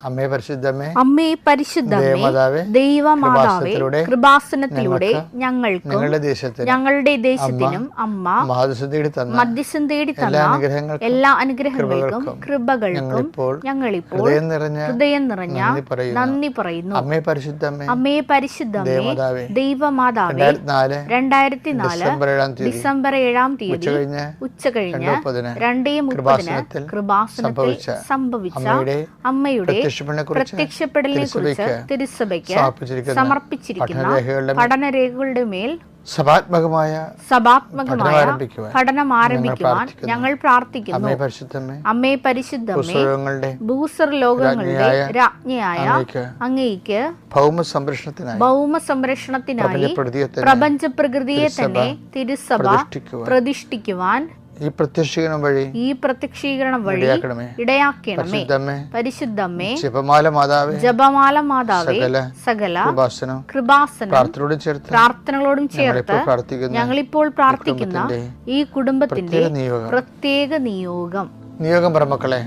അമ്മേ പരിശുദ്ധമേ, അമ്മേ പരിശുദ്ധമേ, ദൈവമാതാവേ, കൃപാസനത്തിലൂടെ ഞങ്ങൾക്കും ഞങ്ങളുടെ ദേശത്തിനും അമ്മ മധ്യസ്ഥം തേടി തന്ന എല്ലാ അനുഗ്രഹങ്ങൾക്കും കൃപകൾക്കും ഞങ്ങളിപ്പോൾ ഹൃദയം നിറഞ്ഞ നന്ദി പറയുന്നു. അമ്മേ പരിശുദ്ധമേ, അമ്മേ പരിശുദ്ധമേ, ദൈവമാതാവേ, 2004 ഡിസംബർ 7 തീയതി ഉച്ചകഴിഞ്ഞ് 2:30 കൃപാസനത്തിൽ സംഭവിച്ച അമ്മയുടെ പ്രത്യക്ഷപ്പെടലിനെ കുറിച്ച് തിരുസഭയ്ക്ക് സമർപ്പിച്ചിരിക്കുന്ന പഠനരേഖകളുടെ മേൽ സഭാത്മകമായ പഠനം ആരംഭിക്കുവാൻ ഞങ്ങൾ പ്രാർത്ഥിക്കുന്നു. അമ്മേ പരിശുദ്ധമേ, ഭൂസ്വർ ലോകങ്ങളുടെ രാജ്ഞിയായ അങ്ങേയ്ക്ക് ഭൗമ സംരക്ഷണത്തിനായി പ്രപഞ്ച പ്രകൃതിയെ തന്നെ തിരുസഭ പ്രതിഷ്ഠിക്കുവാൻ ഈ പ്രത്യക്ഷീകരണം വഴി ഇടയാക്കണമേ. പരിശുദ്ധമേ, ജപമാല മാതാവേ, സകല കൃപാസനം പ്രാർത്ഥനകളോടും ചേർത്ത് ഞങ്ങളിപ്പോൾ പ്രാർത്ഥിക്കുന്ന ഈ കുടുംബത്തിന്റെ പ്രത്യേക നിയോഗം പറമക്കളെ,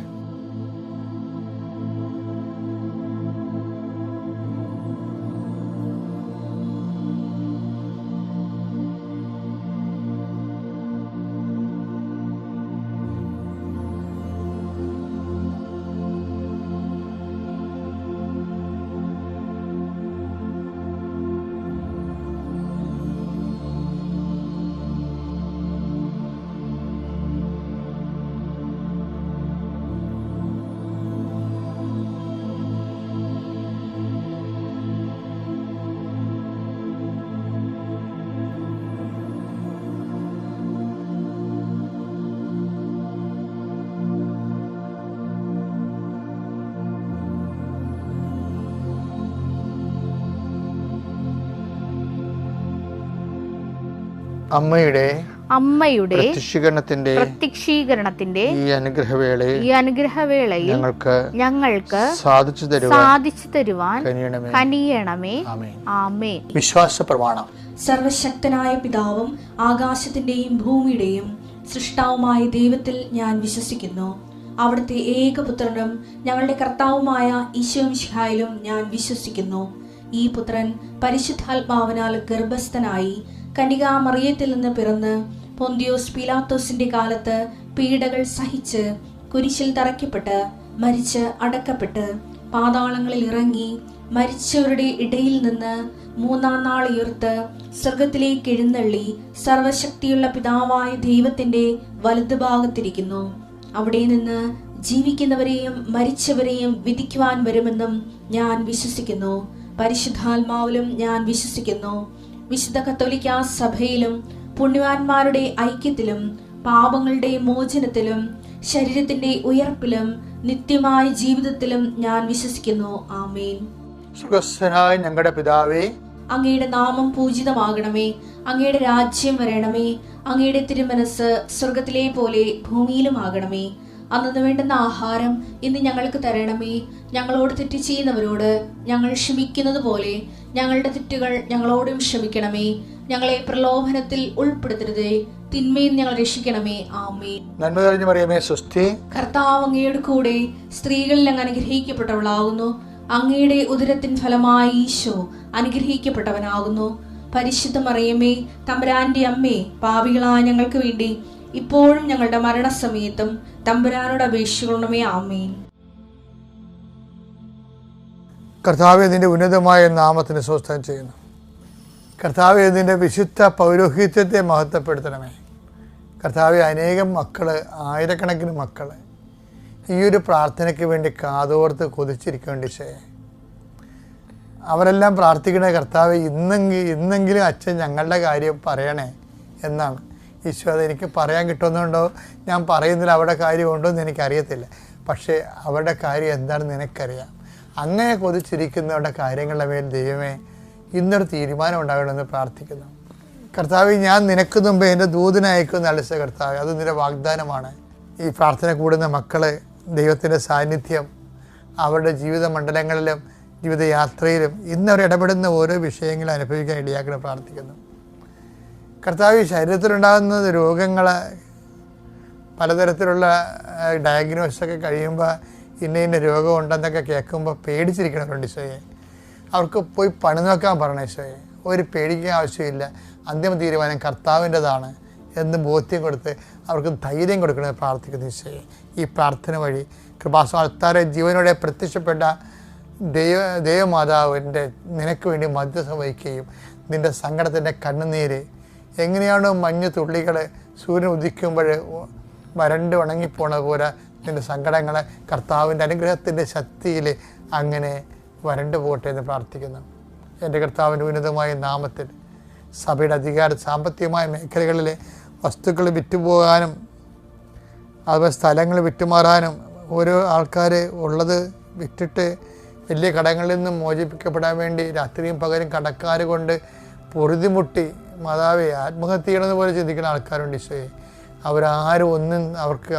അമ്മയുടെ പ്രത്യക്ഷീകരണത്തിന്റെ ഈ അനുഗ്രഹവേളയിൽ ഞങ്ങൾക്ക് സാധിച്ചു തരുവാൻ കനിയണമേ. ആമേൻ. വിശ്വാസ പ്രമാണം. സർവശക്തനായ പിതാവും ആകാശത്തിന്റെയും ഭൂമിയുടെയും സൃഷ്ടാവുമായ ദൈവത്തിൽ ഞാൻ വിശ്വസിക്കുന്നു. അവിടുത്തെ ഏകപുത്രനും ഞങ്ങളുടെ കർത്താവുമായ ഈശോ മിശിഹായിലും ഞാൻ വിശ്വസിക്കുന്നു. ഈ പുത്രൻ പരിശുദ്ധാത്മാവിനാൽ ഗർഭസ്ഥനായി കന്യകാമറിയത്തിൽ നിന്ന് പിറന്ന് പൊന്തിയോസ് പീലാത്തോസിന്റെ കാലത്ത് പീഡകൾ സഹിച്ച് കുരിശിൽ തറയ്ക്കപ്പെട്ട് മരിച്ച് അടക്കപ്പെട്ട് പാതാളങ്ങളിൽ ഇറങ്ങി മരിച്ചവരുടെ ഇടയിൽ നിന്ന് 3-ാം നാൾ ഉയർത്ത് സ്വർഗത്തിലേക്ക് എഴുന്നള്ളി സർവശക്തിയുള്ള പിതാവായ ദൈവത്തിന്റെ വലതുഭാഗത്തിരിക്കുന്നു. അവിടെ നിന്ന് ജീവിക്കുന്നവരെയും മരിച്ചവരെയും വിധിക്കുവാൻ വരുമെന്നും ഞാൻ വിശ്വസിക്കുന്നു. പരിശുദ്ധാത്മാവിലും ഞാൻ വിശ്വസിക്കുന്നു. വിശുദ്ധ കത്തോലിക്കാ സഭയിലും പുണ്യവാന്മാരുടെ ഐക്യത്തിലും പാപങ്ങളുടെ മോചനത്തിലും ശരീരത്തിന്റെ ഉയർപ്പിലും നിത്യമായ ജീവിതത്തിലും ഞാൻ വിശ്വസിക്കുന്നു. ആമേൻ. സുഖസ്ഥനായ ഞങ്ങളുടെ പിതാവേ, അങ്ങയുടെ നാമം പൂജിതമാകണമേ. അങ്ങയുടെ രാജ്യം വരണമേ. അങ്ങയുടെ തിരുമനസ് സ്വർഗത്തിലെ പോലെ ഭൂമിയിലും ആകണമേ. അന്നു വേണ്ടുന്ന ആഹാരം ഇന്ന് ഞങ്ങൾക്ക് തരണമേ. ഞങ്ങളോട് തെറ്റ് ചെയ്യുന്നവരോട് ഞങ്ങൾ ക്ഷമിക്കുന്നത് പോലെ ഞങ്ങളുടെ തെറ്റുകൾ ഞങ്ങളോടും ക്ഷമിക്കണമേ. ഞങ്ങളെ പ്രലോഭനത്തിൽ ഉൾപ്പെടുത്തരുതേ, തിന്മയിൽ ഞങ്ങൾ രക്ഷിക്കണമേ. ആമേൻ. നന്മ നിറഞ്ഞ മറിയമേ, സ്വസ്തി. കർത്താവ് അങ്ങയുടെ കൂടെ സ്ത്രീകളിൽ അങ്ങ് അനുഗ്രഹിക്കപ്പെട്ടവളാകുന്നു. അങ്ങയുടെ ഉദരത്തിൻ ഫലമായി ഈശോ അനുഗ്രഹിക്കപ്പെട്ടവനാകുന്നു. പരിശുദ്ധ മറിയമേ, തമ്പുരാന്റെ അമ്മേ, പാപികളായ ഞങ്ങൾക്ക് വേണ്ടി ഇപ്പോഴും ഞങ്ങളുടെ മരണസമയത്തും തമ്പുരാനോട് അപേക്ഷിക്കണമേ. ആമേൻ. കർത്താവേ, നിന്റെ ഉന്നതമായ നാമത്തിന് സ്വസ്ഥം ചെയ്യുന്നു. കർത്താവേ, നിന്റെ വിശുദ്ധ പൗരോഹിത്യത്തെ മഹത്വപ്പെടുത്തണമേ. കർത്താവേ, അനേകം മക്കള്, ആയിരക്കണക്കിന് മക്കള് ഈ ഒരു പ്രാർത്ഥനയ്ക്ക് വേണ്ടി കാതോർത്ത് കൊതിച്ചിരിക്കേണ്ട ഈശോയെ, അവരെല്ലാം പ്രാർത്ഥിക്കണേ കർത്താവേ, ഇന്നെങ്കിലും അച്ഛൻ ഞങ്ങളുടെ കാര്യം പറയണേ എന്നാണ്. ഈശോ, അതെനിക്ക് പറയാൻ കിട്ടുന്നുണ്ടോ, ഞാൻ പറയുന്നില്ല അവരുടെ കാര്യമുണ്ടോ എന്ന് എനിക്കറിയത്തില്ല. പക്ഷേ അവരുടെ കാര്യം എന്താണെന്ന് നിനക്കറിയാം. അങ്ങനെ കൊതിച്ചിരിക്കുന്നവരുടെ കാര്യങ്ങളുടെ മേൽ ദൈവമേ ഇന്നൊരു തീരുമാനം ഉണ്ടാകണമെന്ന് പ്രാർത്ഥിക്കുന്നു. കർത്താവ്, ഞാൻ നിനക്ക് മുമ്പ് എൻ്റെ ദൂതനെ അയക്കുമെന്ന് അളിച്ച കർത്താവ്, അത് നിന്റെ വാഗ്ദാനമാണ്. ഈ പ്രാർത്ഥന കൂടുന്ന മക്കളെ ദൈവത്തിൻ്റെ സാന്നിധ്യം അവരുടെ ജീവിത മണ്ഡലങ്ങളിലും ജീവിതയാത്രയിലും ഇന്നവർ ഇടപെടുന്ന ഓരോ വിഷയങ്ങളും അനുഭവിക്കാൻ ഇടയാക്കണം പ്രാർത്ഥിക്കുന്നു. കർത്താവ്, ശരീരത്തിലുണ്ടാകുന്ന രോഗങ്ങൾ പലതരത്തിലുള്ള ഡയഗ്നോസിസൊക്കെ കഴിയുമ്പോൾ ഇന്ന രോഗം ഉണ്ടെന്നൊക്കെ കേൾക്കുമ്പോൾ പേടിച്ചിരിക്കണവരുണ്ട് ഈശോയെ. അവർക്ക് പോയി പണി നോക്കാൻ പറയണം ഈശോയെ. ഒരു പേടിക്കാൻ ആവശ്യമില്ല, അന്തിമ തീരുമാനം കർത്താവിൻ്റെതാണ് എന്ന് ബോധ്യം കൊടുത്ത് അവർക്ക് ധൈര്യം കൊടുക്കണമെന്ന് പ്രാർത്ഥിക്കുന്നു ഈശോയെ. ഈ പ്രാർത്ഥന വഴി കൃപാസനത്താറെ ജീവനോടെ പ്രത്യക്ഷപ്പെട്ട ദൈവമാതാവിൻ്റെ നിനക്ക് വേണ്ടി മധ്യസ്ഥം വഹിക്കുകയും നിൻ്റെ സങ്കടത്തിൻ്റെ കണ്ണുനീര് എങ്ങനെയാണോ മഞ്ഞ് തുള്ളികൾ സൂര്യൻ ഉദിക്കുമ്പോൾ വരണ്ട് ഉണങ്ങിപ്പോണ പോലെ നിൻ്റെ സങ്കടങ്ങളെ കർത്താവിൻ്റെ അനുഗ്രഹത്തിൻ്റെ ശക്തിയിൽ അങ്ങനെ വരണ്ടു പോകട്ടെ എന്ന് പ്രാർത്ഥിക്കുന്നു. എൻ്റെ കർത്താവിൻ്റെ ഉന്നതമായ നാമത്തിൽ സഭയുടെ അധികാര സാമ്പത്തികമായ മേഖലകളിൽ വസ്തുക്കൾ വിറ്റുപോകാനും അതുപോലെ സ്ഥലങ്ങൾ വിറ്റുമാറാനും ഓരോ ആൾക്കാർ ഉള്ളത് വിറ്റിട്ട് വലിയ കടങ്ങളിൽ നിന്നും മോചിപ്പിക്കപ്പെടാൻ വേണ്ടി രാത്രിയും പകലും കടക്കാർ കൊണ്ട് പൊറുതിമുട്ടി മാതാവേ ആത്മഹത്യ ചെയ്യണമെന്ന് പോലെ ചിന്തിക്കുന്ന ആൾക്കാരുണ്ട് ഈശോയെ. അവരാരും ഒന്നും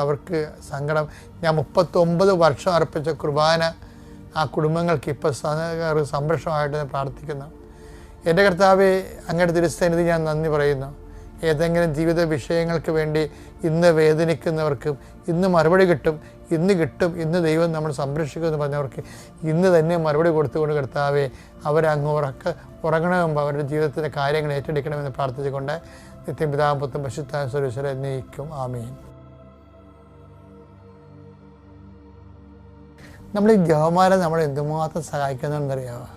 അവർക്ക് സങ്കടം. ഞാൻ 39 വർഷം അർപ്പിച്ച കുർബാന ആ കുടുംബങ്ങൾക്ക് ഇപ്പോൾ സംരക്ഷണമായിട്ട് പ്രാർത്ഥിക്കുന്നു. എൻ്റെ കർത്താവെ, അങ്ങയുടെ തിരുസന്നിധി ഞാൻ നന്ദി പറയുന്നു. ഏതെങ്കിലും ജീവിത വിഷയങ്ങൾക്ക് വേണ്ടി ഇന്ന് വേദനിക്കുന്നവർക്കും ഇന്ന് മറുപടി കിട്ടും, ഇന്ന് ദൈവം നമ്മൾ സംരക്ഷിക്കുമെന്ന് പറഞ്ഞവർക്ക് ഇന്ന് തന്നെ മറുപടി കൊടുത്തുകൊണ്ട് കർത്താവെ അവരങ്ങ് ഉറങ്ങണമെമ്പോൾ അവരുടെ ജീവിതത്തിൻ്റെ കാര്യങ്ങൾ ഏറ്റെടുക്കണമെന്ന് പ്രാർത്ഥിച്ചുകൊണ്ട് നിത്യം പിതാവും പുത്രനും പരിശുദ്ധാത്മാവും സർവ്വേശ്വരൻ എന്നേക്കും ആമേൻ. നമ്മൾ ഈ ജപമാല നമ്മൾ എന്തുമാത്രം സഹായിക്കുന്നുണ്ടെന്നറിയാമോ?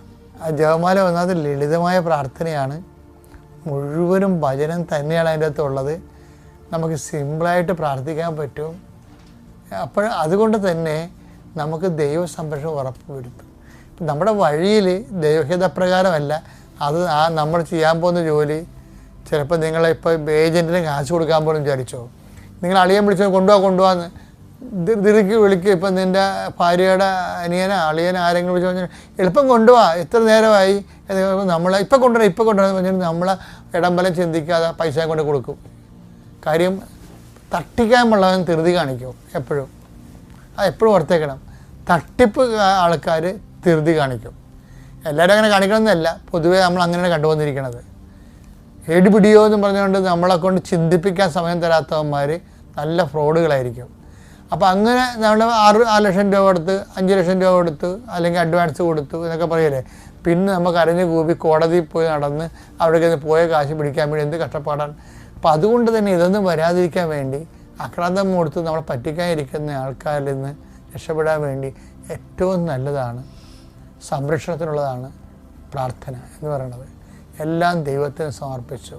ആ ജപമാല ഒന്നാമത് ലളിതമായ പ്രാർത്ഥനയാണ്, മുഴുവനും ഭജനം തന്നെയാണ് അതിൻ്റെ അകത്തുള്ളത്. നമുക്ക് സിമ്പിളായിട്ട് പ്രാർത്ഥിക്കാൻ പറ്റും. അപ്പോൾ അതുകൊണ്ട് തന്നെ നമുക്ക് ദൈവ സംരക്ഷണം ഉറപ്പ് വരുത്തും. നമ്മുടെ വഴിയിൽ ദൈവഹിതപ്രകാരമല്ല അത് നമ്മൾ ചെയ്യാൻ പോകുന്ന ജോലി. ചിലപ്പോൾ നിങ്ങളിപ്പോൾ ഏജൻറ്റിന് കാശ് കൊടുക്കാൻ പോലും വിചാരിച്ചോ, നിങ്ങൾ അളിയൻ വിളിച്ചോ കൊണ്ടുപോകാന്ന് തിരിക്ക് വിളിക്കുക. ഇപ്പം നിൻ്റെ ഭാര്യയുടെ അനിയനോ അളിയനോ ആരെങ്കിലും വിളിച്ചു പറഞ്ഞാൽ എളുപ്പം കൊണ്ടുപോവാ, എത്ര നേരമായി നമ്മളെ ഇപ്പം കൊണ്ടുവരാന്ന് പറഞ്ഞാൽ നമ്മളെ ഇടംബലം ചിന്തിക്കാതെ പൈസ കൊണ്ട് കൊടുക്കും. കാര്യം തട്ടിക്കാനുള്ളവൻ ധൃതി കാണിക്കും എപ്പോഴും. എപ്പോഴും ഓർത്തേക്കണം, തട്ടിപ്പ് ആൾക്കാർ ധൃതി കാണിക്കും. എല്ലാവരും അങ്ങനെ കാണിക്കണമെന്നല്ല, പൊതുവേ നമ്മൾ അങ്ങനെയാണ് കണ്ടുവന്നിരിക്കുന്നത്. പിടിയോ എന്ന് പറഞ്ഞുകൊണ്ട് നമ്മളെ കൊണ്ട് ചിന്തിപ്പിക്കാൻ സമയം തരാത്തവന്മാർ നല്ല ഫ്രോഡുകളായിരിക്കും. അപ്പോൾ അങ്ങനെ നമ്മൾ 6 ലക്ഷം രൂപ കൊടുത്ത് 5 ലക്ഷം രൂപ കൊടുത്ത് അല്ലെങ്കിൽ അഡ്വാൻസ് കൊടുത്തു എന്നൊക്കെ പറയല്ലേ, പിന്നെ നമുക്ക് അരഞ്ഞ് കൂപ്പി കോടതിയിൽ പോയി നടന്ന് അവിടേക്ക് പോയ കാശ് പിടിക്കാൻ വേണ്ടി എന്ത് കഷ്ടപ്പാടാണ്. അപ്പോൾ അതുകൊണ്ട് തന്നെ ഇതൊന്നും വരാതിരിക്കാൻ വേണ്ടി ആക്രാന്തം കൊടുത്ത് നമ്മളെ പറ്റിക്കാനിരിക്കുന്ന ആൾക്കാരിൽ നിന്ന് രക്ഷപ്പെടാൻ വേണ്ടി ഏറ്റവും നല്ലതാണ്, സംരക്ഷണത്തിനുള്ളതാണ് പ്രാർത്ഥന എന്ന് പറയുന്നത്. എല്ലാം ദൈവത്തിന് സമർപ്പിച്ചു.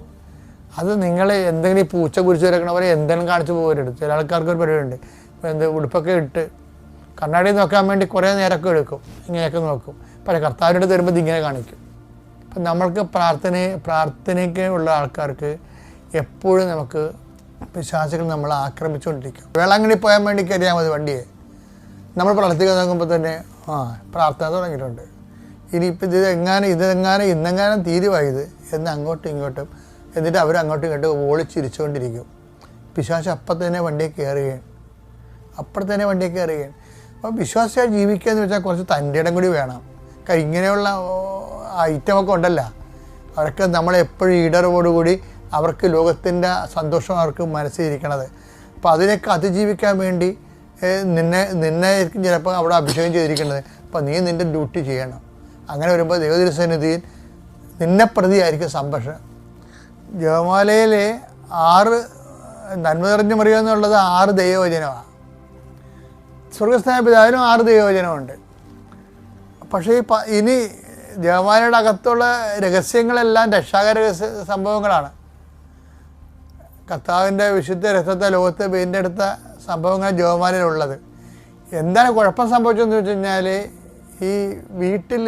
അത് നിങ്ങൾ എന്തെങ്കിലും ഈ പൂച്ച കുരിച്ച് വരക്കണവരെ എന്തെങ്കിലും കാണിച്ച് പോകരുത്. ചില ആൾക്കാർക്ക് ഒരു പരിപാടിയുണ്ട്, ഉടുപ്പൊക്കെ ഇട്ട് കണ്ണാടി നോക്കാൻ വേണ്ടി കുറേ നേരമൊക്കെ എടുക്കും, ഇങ്ങനെയൊക്കെ നോക്കും. പക്ഷേ കർത്താവിൻ്റെ അടുത്ത് വരുമ്പോൾ ഇങ്ങനെ കാണിക്കും. അപ്പം നമ്മൾക്ക് പ്രാർത്ഥനയ്ക്ക് ഉള്ള ആൾക്കാർക്ക് എപ്പോഴും നമുക്ക് പിശാചുകൾ നമ്മളെ ആക്രമിച്ചുകൊണ്ടിരിക്കും. വേളാങ്കണ്ണി പോകാൻ വേണ്ടി കയറിയാൽ മതി വണ്ടിയെ, നമ്മൾ പ്രാർത്ഥിക്കാൻ നോക്കുമ്പോൾ തന്നെ പ്രാർത്ഥന തുടങ്ങിയിട്ടുണ്ട്. ഇനിയിപ്പോൾ ഇന്നെങ്ങാനും തീരുവായത് എന്ന് അങ്ങോട്ടും ഇങ്ങോട്ടും എന്നിട്ട് അവരങ്ങോട്ടും ഇങ്ങോട്ടും ഓളിച്ചിരിച്ചുകൊണ്ടിരിക്കും. പിശാച് അപ്പം തന്നെ വണ്ടിയെ കയറുകയാണ്. അപ്പോൾ വിശ്വാസിയായി ജീവിക്കുക എന്ന് വെച്ചാൽ കുറച്ച് തൻ്റെ ഇടം കൂടി വേണം. കാര്യം ഇങ്ങനെയുള്ള ഐറ്റമൊക്കെ ഉണ്ടല്ലോ, അവർക്ക് നമ്മളെപ്പോഴും ഈടറവോടുകൂടി അവർക്ക് ലോകത്തിൻ്റെ സന്തോഷം അവർക്ക് മനസ്സിലിരിക്കണത്. അപ്പോൾ അതിനൊക്കെ അതിജീവിക്കാൻ വേണ്ടി നിന്നെ ചിലപ്പോൾ അവിടെ അഭിഷേകം ചെയ്തിരിക്കുന്നത്. അപ്പോൾ നീ നിൻ്റെ ഡ്യൂട്ടി ചെയ്യണം. അങ്ങനെ വരുമ്പോൾ ദൈവതിരുസന്നിധിയിൽ നിന്നെ പ്രതിയായിരിക്കും സംരക്ഷണം. ജപമാലയിൽ 6 നന്മ നിറഞ്ഞു മറിയുക എന്നുള്ളത് 6 ദൈവവചനമാണ്. സ്വർഗസ്ഥനായ പിതാവിനും 6 ദൈവവചനമുണ്ട്. പക്ഷേ ഇനി ജപമാലയുടെ അകത്തുള്ള രഹസ്യങ്ങളെല്ലാം രക്ഷാകര സംഭവങ്ങളാണ്. കർത്താവിൻ്റെ വിശുദ്ധ രക്തത്തെ ലോകത്തെ വീണ്ടെടുത്ത സംഭവങ്ങൾ ജപമാലയിലുള്ളത്. എന്താണ് കുഴപ്പം സംഭവിച്ചതെന്ന് വെച്ച് കഴിഞ്ഞാൽ, ഈ വീട്ടിൽ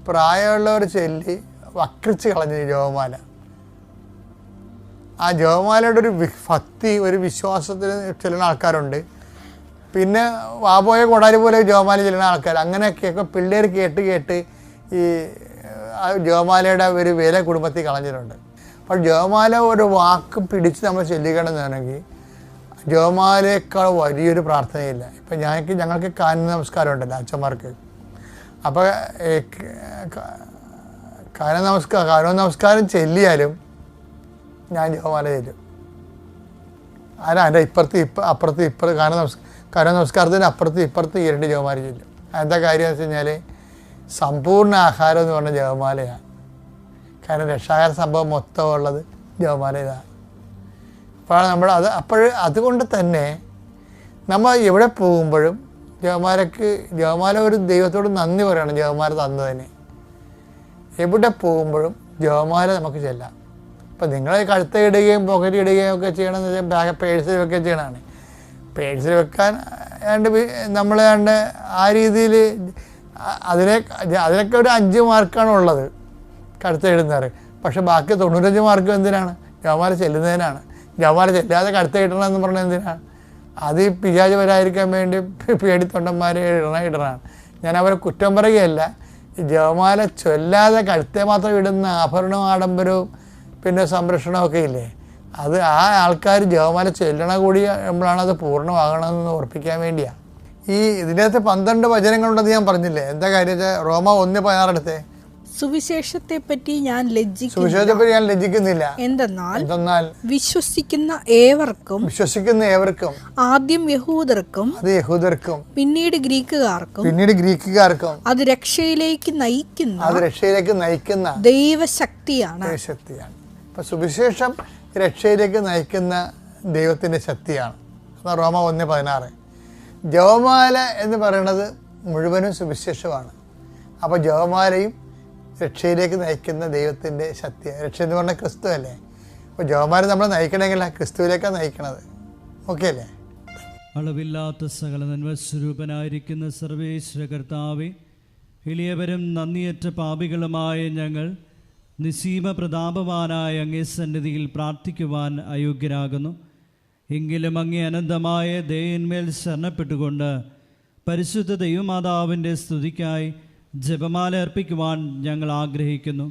പ്രായമുള്ളവർ ചൊല്ലി വക്രിച്ച് കളഞ്ഞു ഈ ജപമാല. ആ ജപമാലയുടെ ഒരു ഭക്തി, ഒരു വിശ്വാസത്തിന് ചെല്ലുന്ന ആൾക്കാരുണ്ട്. പിന്നെ വാപോയ കൊടാരി പോലെ ജപമാല ചെല്ലുന്ന ആൾക്കാർ. അങ്ങനെയൊക്കെ പിള്ളേർ കേട്ട് ഈ ജപമാലയുടെ ഒരു വില കുടുംബത്തിൽ കളഞ്ഞിട്ടുണ്ട്. അപ്പോൾ ജപമാല ഒരു വാക്ക് പിടിച്ച് നമ്മൾ ചെല്ലിക്കണമെന്നാണെങ്കിൽ ജപമാലയേക്കാൾ വലിയൊരു പ്രാർത്ഥനയില്ല. ഇപ്പം ഞങ്ങൾക്ക് കാനന നമസ്കാരം ഉണ്ടല്ലോ അച്ഛന്മാർക്ക്. അപ്പോൾ കാനന നമസ്കാരം ചെല്ലിയാലും ഞാൻ ജപമാല ചെല്ലും. അതിൻ്റെ അപ്പുറത്ത് കരം നമസ്കാരത്തിന് അപ്പുറത്തും ഇപ്പുറത്തും ഇരട്ടി ജപമാല ചൊല്ലും. എന്താ കാര്യം എന്ന് വെച്ച് കഴിഞ്ഞാൽ സമ്പൂർണ്ണ ആഹാരം എന്ന് പറഞ്ഞ ജപമാലയാണ്. കാരണം രക്ഷാകര സംഭവം മൊത്തം ഉള്ളത് ജപമാല ഇതാണ്. അപ്പോൾ അതുകൊണ്ട് തന്നെ നമ്മൾ എവിടെ പോകുമ്പോഴും ജപമാല ഒരു ദൈവത്തോട് നന്ദി പറയണം. ജപമാല തന്നതിന് എവിടെ പോകുമ്പോഴും ജപമാല നമുക്ക് ചെല്ലാം. ഇപ്പം നിങ്ങൾ കഴുത്ത് ഇടുകയും പോക്കറ്റ് ഇടുകയും ഒക്കെ ചെയ്യണമെന്ന് വെച്ചാൽ പേഴ്സിൽ വെക്കുകയും ചെയ്യണമാണ്. പേഴ്സിൽ വെക്കാൻ നമ്മൾ ആ രീതിയിൽ അതിനൊക്കെ ഒരു 5 മാർക്കാണ് ഉള്ളത് കഴുത്ത് ഇടുന്നവർ. പക്ഷെ ബാക്കി 95 മാർക്ക് എന്തിനാണ്? ജപമാല ചെല്ലുന്നതിനാണ്. ജപമാല ചെല്ലാതെ കഴുത്ത് ഇടണമെന്ന് പറഞ്ഞാൽ എന്തിനാണ്? അത് ഈ പിശാച് വരാതിരിക്കാൻ വേണ്ടി പേടിത്തൊണ്ടന്മാർ ഇടണമാണ്. ഞാൻ അവരെ കുറ്റം പറയുകയല്ല. ഈ ജപമാല ചൊല്ലാതെ കഴുത്തെ മാത്രം ഇടുന്ന ആഭരണവും ആഡംബരവും പിന്നെ സംരക്ഷണമൊക്കെ ഇല്ലേ, അത് ആ ആൾക്കാർ ജപമാല ചൊല്ലണ കൂടി നമ്മളാണ് അത് പൂർണ്ണമാകണമെന്ന് ഓർപ്പിക്കാൻ വേണ്ടിയാണ്. ഇതിനകത്ത് 12 വചനങ്ങളുണ്ടെന്ന് ഞാൻ പറഞ്ഞില്ലേ. എന്താ കാര്യം വെച്ചാൽ റോമ 1:16 എടുത്തേ. സുവിശേഷത്തെ പറ്റി ഞാൻ ലജ്ജിക്കുന്നില്ല. എന്തെന്നാൽ വിശ്വസിക്കുന്ന ഏവർക്കും ആദ്യം യഹൂദർക്കും പിന്നീട് ഗ്രീക്കുകാർക്കും അത് രക്ഷയിലേക്ക് നയിക്കുന്ന ദൈവശക്തിയാണ്. അപ്പൊ സുവിശേഷം രക്ഷയിലേക്ക് നയിക്കുന്ന ദൈവത്തിന്റെ ശക്തിയാണ്. അതാണ് റോമ 1:16. ജപമാല എന്ന് പറയുന്നത് മുഴുവനും സുവിശേഷമാണ്. അപ്പോൾ ജപമാലയും രക്ഷയിലേക്ക് നയിക്കുന്ന ദൈവത്തിൻ്റെ ശക്തി. രക്ഷ എന്ന് പറഞ്ഞാൽ ക്രിസ്തു അല്ലേ. അപ്പോൾ ജപമാല നമ്മളെ നയിക്കണമെങ്കിൽ ആ ക്രിസ്തുവിലേക്കാണ് നയിക്കണത്. ഓക്കെ അല്ലേ? അളവില്ലാത്ത സകല നന്മസ്വരൂപനായിരിക്കുന്ന സർവേശ്വര കർത്താവേ, എളിയവരും നന്ദിയറ്റ പാപികളുമായ ഞങ്ങൾ നിസീമ പ്രതാപവാനായ അങ്ങേ സന്നിധിയിൽ പ്രാർത്ഥിക്കുവാൻ അയോഗ്യരാകുന്നു. എങ്കിലും അങ്ങേ അനന്തമായ ദയന്മേൽ ശരണപ്പെട്ടുകൊണ്ട് പരിശുദ്ധ ദൈവമാതാവിൻ്റെ സ്തുതിക്കായി ജപമാല അർപ്പിക്കുവാൻ ഞങ്ങൾ ആഗ്രഹിക്കുന്നു.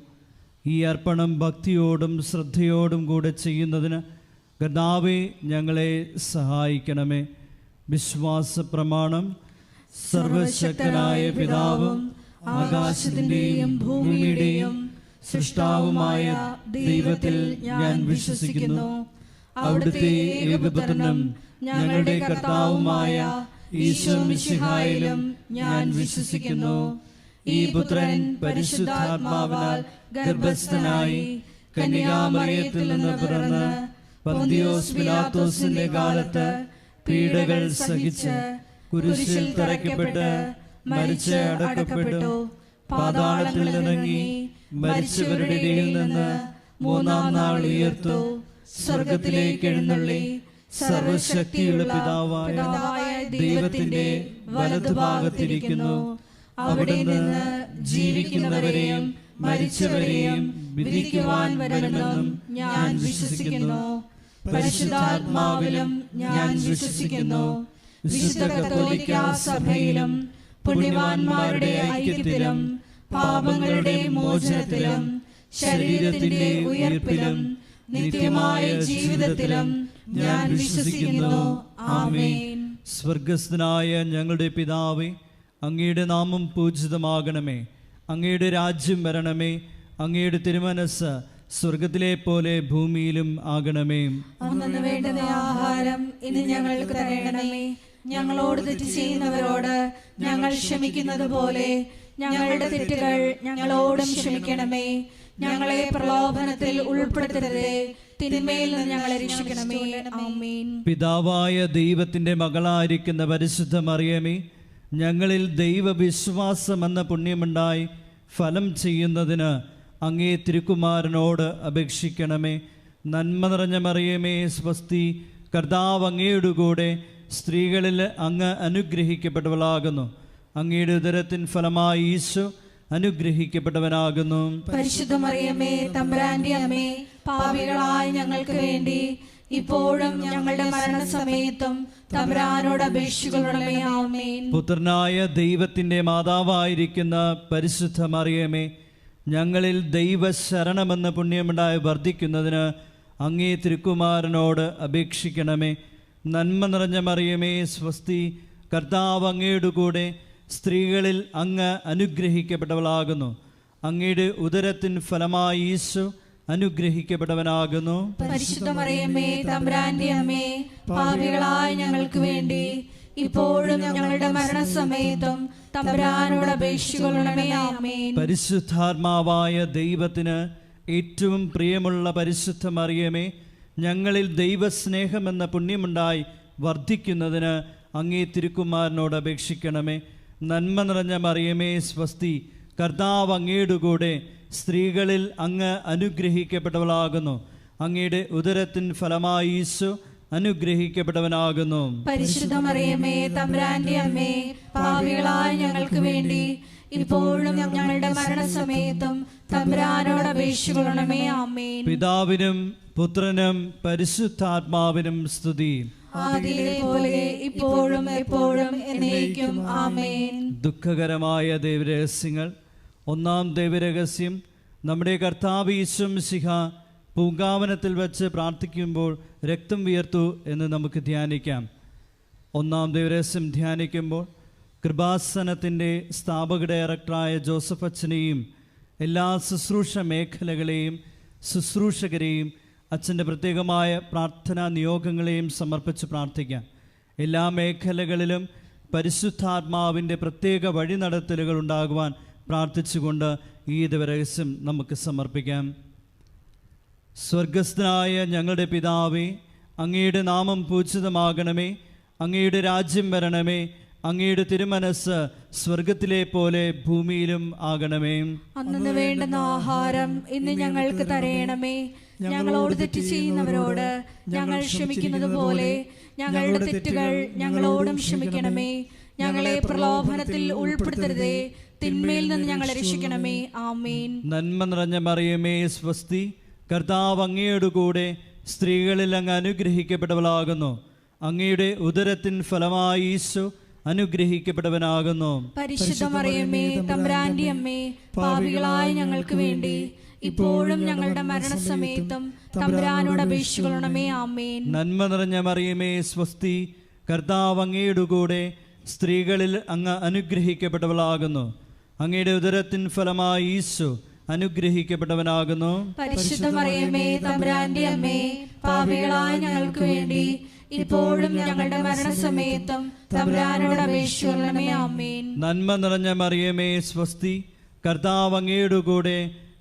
ഈ അർപ്പണം ഭക്തിയോടും ശ്രദ്ധയോടും കൂടെ ചെയ്യുന്നതിന് കർത്താവേ ഞങ്ങളെ സഹായിക്കണമേ. വിശ്വാസ പ്രമാണം. സർവശക്തനായ പിതാവും ആകാശത്തിൻ്റെയും ഭൂമിയുടെയും സൃഷ്ടാവുമായ ദൈവത്തിൽ ഞാൻ വിശ്വസിക്കുന്നു. അവിടുത്തെ ഏകപുത്രനും ഞങ്ങളുടെ കർത്താവുമായ ഈശോ മിശിഹായിലും ഞാൻ വിശ്വസിക്കുന്നു. ഈ പുത്രൻ പരിശുദ്ധാത്മാവിനാൽ ഗർഭസ്ഥനായി കന്യകാമറിയത്തിൽ നിന്ന് പിറന്ന് പന്തിയോസ് പിലാത്തോസിന്റെ കാലത്ത് പീഡകൾ സഹിച്ച് കുരിശിൽ തറയ്ക്കപ്പെട്ട് മരിച്ച് അടക്കപ്പെട്ടു, പാതാളത്തിൽ ഇറങ്ങി മരിച്ചവരുടെ ഇടയിൽ നിന്ന് 3-ാം നാൾ ഉയർത്തു, സ്വർഗത്തിലേക്ക് എഴുന്നള്ളി സർവശക്തിയുള്ള പിതാവായ ദൈവത്തിന്റെ വലതുഭാഗത്തിരിക്കുന്നു. അവിടെ നിന്ന് ജീവിക്കുന്നവരെയും മരിച്ചവരെയും വിധിക്കുവാൻ വരുമെന്നും ഞാൻ വിശ്വസിക്കുന്നു. പരിശുദ്ധാത്മാവിലും ഞാൻ വിശ്വസിക്കുന്നു. വിശുദ്ധ കത്തോലിക്കാ സഭയിലും പുണ്യവാന്മാരുടെ ഐക്യത്തിലും പാപങ്ങളുടെ മോചനത്തിലും ശരീരത്തിന്റെ ഉയർപ്പിലും നിത്യമായ ജീവിതത്തിലും ഞാൻ വിശ്വസിക്കുന്നു. ആമേൻ. സ്വർഗസ്ഥനായ ഞങ്ങളുടെ പിതാവേ, അങ്ങയുടെ നാമം പൂജിതമാകണമേ. അങ്ങയുടെ രാജ്യം വരണമേ. അങ്ങയുടെ തിരുമനസ്സ് സ്വർഗത്തിലെ പോലെ ഭൂമിയിലും ആകണമേ. അന്നു വേണ്ടുന്ന ആഹാരം ഇന്ന് ഞങ്ങൾക്ക് തരണമേ. ഞങ്ങളോട് തെറ്റ് ചെയ്യുന്നവരോട് ഞങ്ങൾ ക്ഷമിക്കുന്നത് പോലെ ഞങ്ങളുടെ തെറ്റുകൾ ഞങ്ങളോടും ക്ഷമിക്കണമേ. ഞങ്ങളെ പ്രലോഭനത്തിൽ ഉൾപ്പെടുത്തരുതേ, തിന്മയിൽ നിന്ന് ഞങ്ങളെ രക്ഷിക്കണമേ. ആമേൻ. പിതാവായ ദൈവത്തിന്റെ മകളായിരിക്കുന്ന പരിശുദ്ധ മറിയമേ, ഞങ്ങളിൽ ദൈവവിശ്വാസം എന്ന പുണ്യമുണ്ടായി ഫലം ചെയ്യുന്നതിന് അങ്ങേ തിരുക്കുമാരനോട് അപേക്ഷിക്കണമേ. നന്മ നിറഞ്ഞ മറിയമേ സ്വസ്തി, കർത്താവ് അങ്ങയുടെ കൂടെ സ്ത്രീകളിൽ അങ്ങ് അനുഗ്രഹിക്കപ്പെട്ടവളാകുന്നു. അങ്ങയുടെ ഉദരത്തിൻ ഫലമായി ഈശോ അനുഗ്രഹിക്കപ്പെട്ടവനാകുന്നു. പരിശുദ്ധ മറിയമേ, തമ്പുരാന്റെ അമ്മേ, പാപികളായ ഞങ്ങൾക്ക് വേണ്ടി ഇപ്പോഴും ഞങ്ങളുടെ മരണസമയത്തും തമ്പുരാനോട് അപേക്ഷിക്കണമേ. ആമേൻ. പുത്രനായ ദൈവത്തിന്റെ മാതാവായിരിക്കുന്ന പരിശുദ്ധ മറിയമേ, ഞങ്ങളിൽ ദൈവശരണമെന്ന പുണ്യമുണ്ടായി വർദ്ധിക്കുന്നതിന് അങ്ങേ തിരുക്കുമാരനോട് അപേക്ഷിക്കണമേ. നന്മ നിറഞ്ഞ മറിയമേ സ്വസ്തി, കർത്താവ് അങ്ങയുടെ കൂടെ സ്ത്രീകളിൽ അങ്ങ് അനുഗ്രഹിക്കപ്പെട്ടവളാകുന്നു. അങ്ങയുടെ ഉദരത്തിൻ ഫലമായി ഈശോ അനുഗ്രഹിക്കപ്പെട്ടവനാകുന്നു. പരിശുദ്ധ മറിയമേ, തമ്പുരാന്റെ അമ്മേ, പാപികളായ ഞങ്ങൾക്ക് വേണ്ടി ഇപ്പോഴും ഞങ്ങളുടെ മരണസമയത്തും തമ്പുരാനോട് അപേക്ഷിക്കണമേ. ആമേൻ. പരിശുദ്ധാത്മാവായ ദൈവത്തിന് ഏറ്റവും പ്രിയമുള്ള പരിശുദ്ധ മറിയമേ, ഞങ്ങളിൽ ദൈവസ്നേഹമെന്ന പുണ്യമുണ്ടായി വർദ്ധിക്കുന്നതിന് അങ്ങേ തിരുക്കുമാരനോട് അപേക്ഷിക്കണമേ. നന്മ നിറഞ്ഞ മറിയമേ സ്വസ്തി, കർത്താവ് അങ്ങയുടെ കൂടെ, സ്ത്രീകളിൽ അങ്ങ് അനുഗ്രഹിക്കപ്പെട്ടവളാകുന്നു. അങ്ങയുടെ ഉദരത്തിൻ ഫലമായി ഈശോ അനുഗ്രഹിക്കപ്പെട്ടവനാകുന്നു. പരിശുദ്ധ മറിയമേ, തമ്പുരാന്റെ അമ്മേ, പാപികളായ ഞങ്ങൾക്ക് വേണ്ടി ഇപ്പോഴും ഞങ്ങളുടെ മരണസമയത്തും തമ്പുരാനോട് അപേക്ഷിക്കണമേ. ആമേൻ. പിതാവിനും പുത്രനും പരിശുദ്ധാത്മാവിനും സ്തുതി. ആദിയിലെ പോലെ ഇപ്പോഴും എപ്പോഴും എന്നേക്കും. ആമേൻ. ദുഃഖകരമായ ദൈവരഹസ്യങ്ങൾ. ഒന്നാം ദൈവരഹസ്യം, നമ്മുടെ കർത്താവ് ഈശോ മിശിഹ പൂങ്കാവനത്തിൽ വച്ച് പ്രാർത്ഥിക്കുമ്പോൾ രക്തം വിയർത്തു എന്ന് നമുക്ക് ധ്യാനിക്കാം. ഒന്നാം ദൈവരഹസ്യം ധ്യാനിക്കുമ്പോൾ കൃപാസനത്തിൻ്റെ സ്ഥാപക ഡയറക്ടറായ ജോസഫ് അച്ഛനെയും എല്ലാ ശുശ്രൂഷ മേഖലകളെയും ശുശ്രൂഷകരെയും അച്ഛൻ്റെ പ്രത്യേകമായ പ്രാർത്ഥനാ നിയോഗങ്ങളെയും സമർപ്പിച്ച് പ്രാർത്ഥിക്കാം. എല്ലാ മേഖലകളിലും പരിശുദ്ധാത്മാവിൻ്റെ പ്രത്യേക വഴിനടത്തലുകൾ ഉണ്ടാകുവാൻ പ്രാർത്ഥിച്ചുകൊണ്ട് ഈ ദിവരഹസ്യം നമുക്ക് സമർപ്പിക്കാം. സ്വർഗസ്ഥനായ ഞങ്ങളുടെ പിതാവേ, അങ്ങയുടെ നാമം പൂജിതമാകണമേ. അങ്ങയുടെ രാജ്യം വരണമേ. അങ്ങയുടെ തിരുമനസ് സ്വർഗത്തിലെ പോലെ ഭൂമിയിലും ആകണമേ. അന്നു വേണ്ടുന്ന ആഹാരം ഇന്ന് ഞങ്ങൾക്ക് തരയണമേ. ഞങ്ങളോട് തെറ്റ് ചെയ്യുന്നവരോട് ഞങ്ങൾ ക്ഷമിക്കുന്നത് പോലെ ഞങ്ങളുടെ തെറ്റുകൾ ഞങ്ങളോടും ക്ഷമിക്കണമേ. ഞങ്ങളെ പ്രലോഭനത്തിൽ ഉൾപ്പെടുത്തരുതേ, തിന്മയിൽ നിന്ന് ഞങ്ങളെ രക്ഷിക്കണമേ. ആമേൻ. നന്മ നിറഞ്ഞ മറിയമേ സ്വസ്തി, കർത്താവ് അങ്ങയുടെ കൂടെ, സ്ത്രീകളിൽ അങ്ങ് അനുഗ്രഹിക്കപ്പെട്ടവളാകുന്നു. അങ്ങയുടെ ഉദരത്തിൻ ഫലമായി ഈശോ അനുഗ്രഹിക്കപ്പെട്ടവനാകുന്നു. പരിശുദ്ധ മറിയമേ, തമ്പുരാന്റെ അമ്മേ, പാപികളായ ഞങ്ങൾക്ക് വേണ്ടി ഇപ്പോഴും ഞങ്ങളുടെ മരണസമയത്തും തമ്പുരാനോട് അപേക്ഷിക്കണമേ. ആമേൻ. നന്മ നിറഞ്ഞ മറിയമേ സ്വസ്തി, കർത്താവ് അങ്ങയുടെ കൂടെ, സ്ത്രീകളിൽ അങ്ങ് അനുഗ്രഹിക്കപ്പെട്ടവളാകുന്നു. അങ്ങയുടെ ഉദരത്തിൻ ഫലമായി ഈശോ അനുഗ്രഹിക്കപ്പെട്ടവനാകുന്നു. പരിശുദ്ധ മറിയമേ, തമ്പുരാന്റെ അമ്മേ, പാപികളായ ഞങ്ങൾക്ക് വേണ്ടി ഇപ്പോഴും ഞങ്ങളുടെ മരണസമയത്തും തമ്പുരാനോട് അപേക്ഷിക്കണമേ. ആമേൻ. നന്മ നിറഞ്ഞ മറിയമേ സ്വസ്തി, കർത്താവ് അങ്ങയുടെ കൂടെ,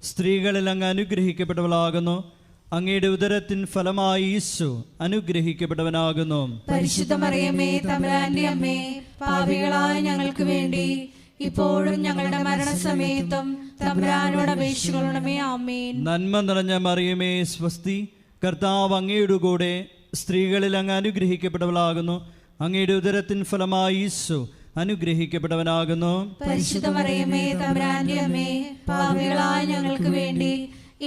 സ്ത്രീകളിൽ അങ്ങ് അനുഗ്രഹിക്കപ്പെട്ടവളാകുന്നു. അങ്ങയുടെ ഉദരത്തിൻ ഫലമായി ഈശോ അനുഗ്രഹിക്കപ്പെട്ടവനാകുന്നു. പരിശുദ്ധ മറിയമേ, തമ്പുരാന്റെ അമ്മേ, പാപികളായ ഞങ്ങൾക്ക് വേണ്ടി ഇപ്പോഴും ഞങ്ങളുടെ മരണസമയത്തും തമ്പുരാനോട് അപേക്ഷിക്കണമേ. ആമേൻ. നന്മ നിറഞ്ഞ മറിയമേ സ്വസ്തി, കർത്താവ് അങ്ങയുടെ കൂടെ, സ്ത്രീകളിൽ അങ്ങ് അനുഗ്രഹിക്കപ്പെട്ടവളാകുന്നു. അങ്ങയുടെ ഉദരത്തിൻ ഫലമായി ഈശോ അനുഗ്രഹിക്കപ്പെട്ടവനാകുന്നു. പരിശുദ്ധ മറിയമേ, തമ്പുരാന്റെ അമ്മേ, പാപികളായ ഞങ്ങൾക്ക് വേണ്ടി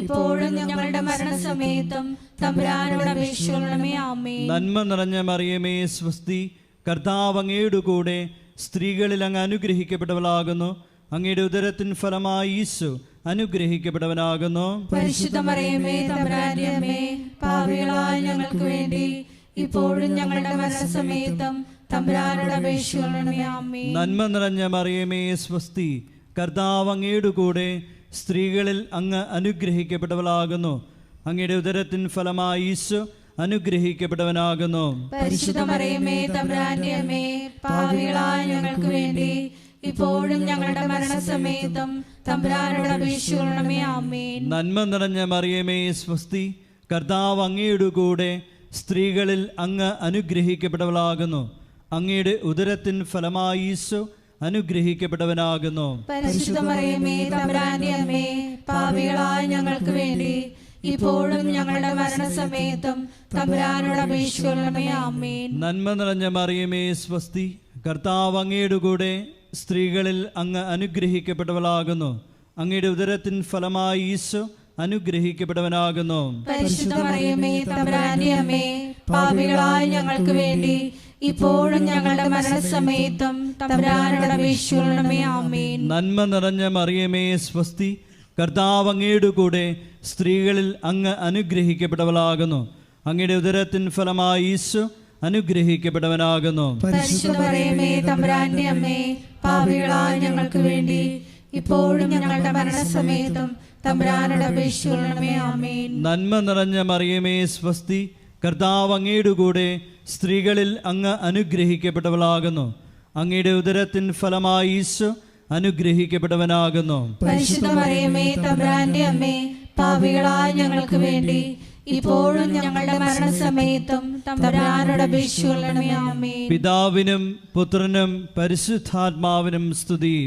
ഇപ്പോഴും ഞങ്ങളുടെ മരണസമയത്തും തമ്പുരാനോട് അപേക്ഷിക്കണമേ. ആമേൻ. നന്മ നിറഞ്ഞ മറിയമേ സ്വസ്തി, കർത്താവ് അങ്ങയുടെ കൂടെ, സ്ത്രീകളിൽ അങ്ങ് അനുഗ്രഹിക്കപ്പെട്ടവളാകുന്നു. അങ്ങയുടെ ഉദരത്തിൻ ഫലമായി ഈശോ അനുഗ്രഹിക്കപ്പെട്ടവനാകുന്നു. പരിശുദ്ധ മറിയമേ, തമ്പുരാന്റെ അമ്മേ, പാപികളായ ഞങ്ങൾക്ക് വേണ്ടി ഇപ്പോഴും ഞങ്ങളുടെ മരണസമയത്തും തമ്പുരാനോട് അപേക്ഷിക്കണമേ. ആമേൻ. നന്മ നിറഞ്ഞ മറിയമേ സ്വസ്തി, കർത്താവ് അങ്ങയുടെ കൂടെ, സ്ത്രീകളിൽ അങ്ങ് അനുഗ്രഹിക്കപ്പെട്ടവളാകുന്നു. അങ്ങയുടെ ഉദരത്തിൻ ഫലമായി ഈശോ അനുഗ്രഹിക്കപ്പെട്ടവനാകുന്നു. പരിശുദ്ധ മറിയമേ, തമ്പുരാന്റെ അമ്മേ, പാപികളായ ഞങ്ങൾക്ക് വേണ്ടി ഇപ്പോഴും ഞങ്ങളുടെ മരണസമയത്തും തമ്പുരാനോട് അപേക്ഷിക്കണമേ. ആമേൻ. നന്മ നിറഞ്ഞ മറിയമേ സ്വസ്തി, കർത്താവ് അങ്ങയുടെ കൂടെ, സ്ത്രീകളിൽ അങ്ങ് അനുഗ്രഹിക്കപ്പെട്ടവളാകുന്നു. അങ്ങയുടെ ഉദരത്തിൻ ഫലമായി ഈശോ അനുഗ്രഹിക്കപ്പെട്ടവനാകുന്നു. പരിശുദ്ധ മറിയമേ, തമ്പുരാന്റെ അമ്മേ, പാപികളായ ഞങ്ങൾക്ക് വേണ്ടി ഇപ്പോഴും ഞങ്ങളുടെ മരണസമയത്തും തമ്പുരാനോട് അപേക്ഷിക്കണമേ. ആമേൻ. നന്മ നിറഞ്ഞ മറിയമേ സ്വസ്തി, കർത്താവ് അങ്ങയുടെ കൂടെ, സ്ത്രീകളിൽ അങ്ങ് അനുഗ്രഹിക്കപ്പെട്ടവളാകുന്നു. അങ്ങയുടെ ഉദരത്തിൻ ഫലമായി ഈശോ അനുഗ്രഹിക്കപ്പെട്ടവനാകുന്നു. പരിശുദ്ധ മറിയമേ, തമ്പുരാന്റെ അമ്മേ, പാപികളായ ഞങ്ങൾക്ക് വേണ്ടി ഇപ്പോഴും ഞങ്ങളുടെ മരണസമയത്തും തമ്പുരാനോട് അപേക്ഷിക്കണമേ. ആമേൻ. നന്മ നിറഞ്ഞ മറിയമേ സ്വസ്തി, കർത്താവ് അങ്ങയുടെ കൂടെ, സ്ത്രീകളിൽ അങ്ങ് അനുഗ്രഹിക്കപ്പെട്ടവളാകുന്നു. അങ്ങയുടെ ഉദരത്തിൻ ഫലമായി ഈശോ അനുഗ്രഹിക്കപ്പെട്ടവനാകുന്നു. പരിശുദ്ധ മറിയമേ, തമ്പുരാന്റെ അമ്മേ, പാപികളായ ഞങ്ങൾക്ക് വേണ്ടി ഇപ്പോഴും ഞങ്ങളുടെ മരണസമയത്തും തമ്പുരാനോട് അപേക്ഷിക്കണമേ. ആമേൻ. നന്മ നിറഞ്ഞ മറിയമേ സ്വസ്തി, കർത്താവ് അങ്ങയുടെ കൂടെ, സ്ത്രീകളിൽ അങ്ങ് അനുഗ്രഹിക്കപ്പെട്ടവളാകുന്നു. അങ്ങയുടെ ഉദരത്തിൻ ഫലമായി ഈശോ അനുഗ്രഹിക്കപ്പെട്ടവനാകുന്നു. പരിശുദ്ധ മറിയമേ, തമ്പുരാന്റെ അമ്മേ, പാപികളായ ഞങ്ങൾക്ക് വേണ്ടി ഇപ്പോഴും ഞങ്ങളുടെ മരണസമയത്തും തമ്പുരാനോട് അപേക്ഷിച്ചുകൊള്ളണമേ. ആമേൻ. പിതാവിനും പുത്രനും പരിശുദ്ധാത്മാവിനും സ്തുതി.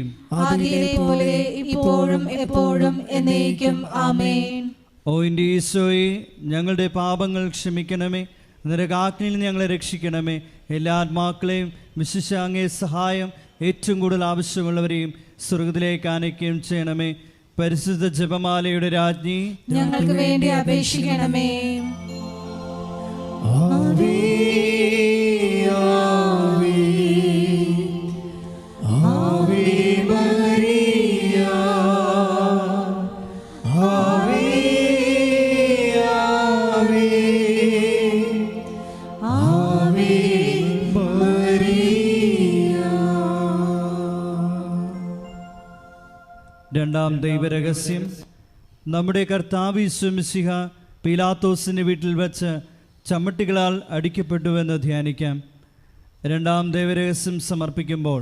ആദിയിലെ പോലെ ഇപ്പോഴും എപ്പോഴും എന്നേക്കും. ആമേൻ. ഓ എൻ്റെ ഈശോയെ, ഞങ്ങളുടെ പാപങ്ങൾ ക്ഷമിക്കണമേ, നരകാഗ്നിയിൽ നിന്ന് ഞങ്ങളെ രക്ഷിക്കണമേ. എല്ലാ ആത്മാക്കളെയും വിശിഷ്യ അങ്ങേ സഹായം ഏറ്റവും കൂടുതൽ ആവശ്യമുള്ളവരെയും സ്വർഗത്തിലേക്ക് ആനയിക്കുകയും ചെയ്യണമേ. പരിശുദ്ധ ജപമാലയുടെ രാജ്ഞി, ഞങ്ങൾക്ക് വേണ്ടി അപേക്ഷിക്കണമേ. ആവേ ആവേ ആവേ മരിയ, ആവേ ആവേ ആവേ മരിയ. രണ്ടാം ദൈവരഹസ്യം. നമ്മുടെ കർത്താവ് യേശു മിശിഹ പീലാത്തോസിന്റെ വീട്ടിൽ വെച്ച് ചമ്മട്ടികളാൽ അടിക്കപ്പെട്ടുവെന്ന് ധ്യാനിക്കാം. രണ്ടാം ദൈവരഹസ്യം സമർപ്പിക്കുമ്പോൾ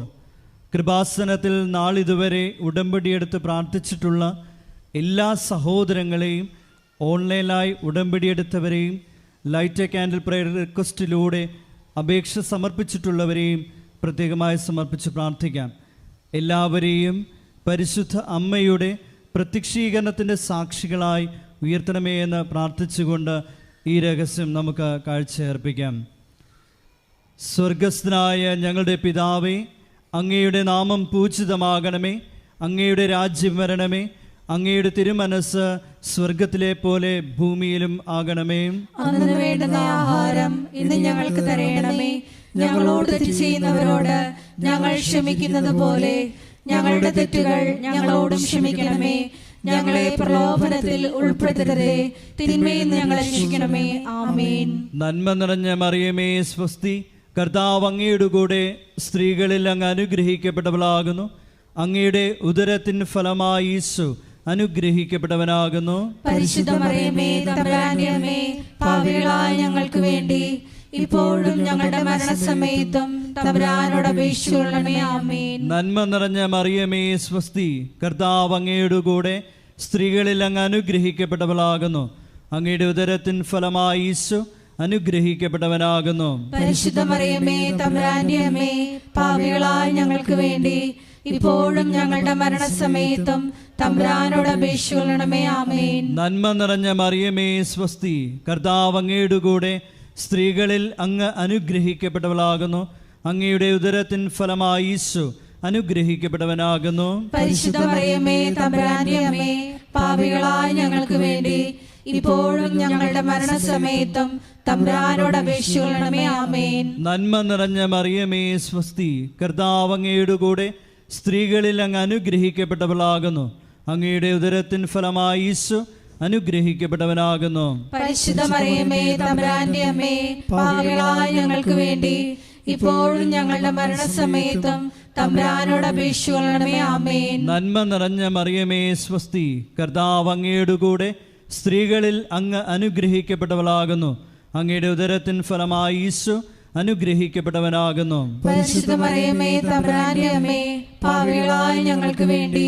കൃപാസനത്തിൽ നാളിതുവരെ ഉടമ്പടിയെടുത്ത് പ്രാർത്ഥിച്ചിട്ടുള്ള എല്ലാ സഹോദരങ്ങളെയും, ഓൺലൈനായി ഉടമ്പടിയെടുത്തവരെയും, ലൈറ്റ് എ കാൻഡിൽ പ്രയർ റിക്വസ്റ്റിലൂടെ അപേക്ഷ സമർപ്പിച്ചിട്ടുള്ളവരെയും പ്രത്യേകമായി സമർപ്പിച്ച് പ്രാർത്ഥിക്കാം. എല്ലാവരെയും പരിശുദ്ധ അമ്മയുടെ പ്രത്യക്ഷീകരണത്തിൻ്റെ സാക്ഷികളായി ഉയർത്തണമേ എന്ന് പ്രാർത്ഥിച്ചുകൊണ്ട് ഈ രഹസ്യം നമുക്ക് കാഴ്ചയർപ്പിക്കാം. സ്വർഗസ്ഥനായ ഞങ്ങളുടെ പിതാവേ, അങ്ങയുടെ നാമം പൂജിതമാകണമേ, അങ്ങയുടെ രാജ്യം വരണമേ, അങ്ങയുടെ തിരുമനസ് സ്വർഗത്തിലെ പോലെ ഭൂമിയിലും ആകണമേ. അന്നു വേണ്ടുന്ന ആഹാരം ഇന്ന് ഞങ്ങൾക്ക് തരയണമേ. ഞങ്ങളോട് തെറ്റ് ചെയ്യുന്നവരോട് ഞങ്ങൾ ക്ഷമിക്കുന്നത് പോലെ ഞങ്ങളുടെ തെറ്റുകൾ ഞങ്ങളോടും ക്ഷമിക്കണമേ. ഞങ്ങളെ പ്രലോഭനത്തിൽ ഉൾപ്പെടുത്തരുതേ, തിന്മയിൽ നിന്ന് ഞങ്ങളെ രക്ഷിക്കണമേ. ആമേൻ. നന്മ നിറഞ്ഞ മറിയമേ സ്വസ്തി, കർത്താവ് അങ്ങയുടെ കൂടെ സ്ത്രീകളിൽ അങ്ങ് അനുഗ്രഹിക്കപ്പെട്ടവളാകുന്നു. അങ്ങയുടെ ഉദരത്തിൻ ഫലമായി ഈശോ അനുഗ്രഹിക്കപ്പെട്ടവനാകുന്നു. പരിശുദ്ധ മറിയമേ, തമ്പുരാന്റെ അമ്മേ, പാപികളായ ഞങ്ങൾക്ക് വേണ്ടി ഇപ്പോഴും ഞങ്ങളുടെ മരണസമയത്തും തമ്പുരാനോട് അപേക്ഷിച്ചുകൊള്ളണമേ. ആമേൻ. നന്മ നിറഞ്ഞ മറിയമേ സ്വസ്തി, കർത്താവ് അങ്ങയുടെ കൂടെ സ്ത്രീകളിൽ അങ്ങ് അനുഗ്രഹിക്കപ്പെട്ടവളാകുന്നു. അങ്ങയുടെ ഉദരത്തിൻ ഫലമായി ഈശോ അനുഗ്രഹിക്കപ്പെട്ടവനാകുന്നു. പരിശുദ്ധ മറിയമേ, തമ്പുരാന്റെ അമ്മേ, പാപികളായ ഞങ്ങൾക്ക് വേണ്ടി ഇപ്പോഴും ഞങ്ങളുടെ മരണസമയത്തും തമ്പുരാനോട് അപേക്ഷിച്ചുകൊള്ളണമേ. ആമേൻ. നന്മ നിറഞ്ഞ മറിയമേ സ്വസ്തി, കർത്താവ് അങ്ങയുടെ കൂടെ സ്ത്രീകളിൽ അങ്ങ് അനുഗ്രഹിക്കപ്പെട്ടവളാകുന്നു. അങ്ങയുടെ ഉദരത്തിൻ ഫലമായി ഈശോ അനുഗ്രഹിക്കപ്പെട്ടവനാകുന്നു. പരിശുദ്ധ മറിയമേ, തമ്പുരാന്റെ അമ്മേ, പാപികളായ ഞങ്ങൾക്ക് വേണ്ടി ഇപ്പോഴും ഞങ്ങളുടെ മരണസമയത്തും തമ്പുരാനോട് അപേക്ഷിച്ചുകൊള്ളണമേ. ആമേൻ. നന്മ നിറഞ്ഞ മറിയമേ സ്വസ്തി, കർത്താവ് അങ്ങയുടെ കൂടെ സ്ത്രീകളിൽ അങ്ങ് അനുഗ്രഹിക്കപ്പെട്ടവളാകുന്നു. അങ്ങയുടെ ഉദരത്തിൻ ഫലമായി ഈശോ അനുഗ്രഹിക്കപ്പെട്ടവനാകുന്നു. പരിശുദ്ധ മറിയമേ, തമ്പുരാന്റെ അമ്മേ, പാപികളായ ഞങ്ങൾക്ക് വേണ്ടി ഇപ്പോഴും ഞങ്ങളുടെ മരണസമയത്തും തമ്പുരാനോട് അപേക്ഷിച്ചുകൊള്ളണമേ. ആമേൻ. നന്മ നിറഞ്ഞ മറിയമേ സ്വസ്തി, കർത്താവ് അങ്ങയുടെ കൂടെ സ്ത്രീകളിൽ അങ്ങ് അനുഗ്രഹിക്കപ്പെട്ടവളാകുന്നു. അങ്ങയുടെ ഉദരത്തിൻ ഫലമായി ഈശോ അനുഗ്രഹിക്കപ്പെട്ടവനാകുന്നു. പരിശുദ്ധ മറിയമേ, തമ്പുരാന്റെ അമ്മേ, പാപികളായ ഞങ്ങൾക്ക് വേണ്ടി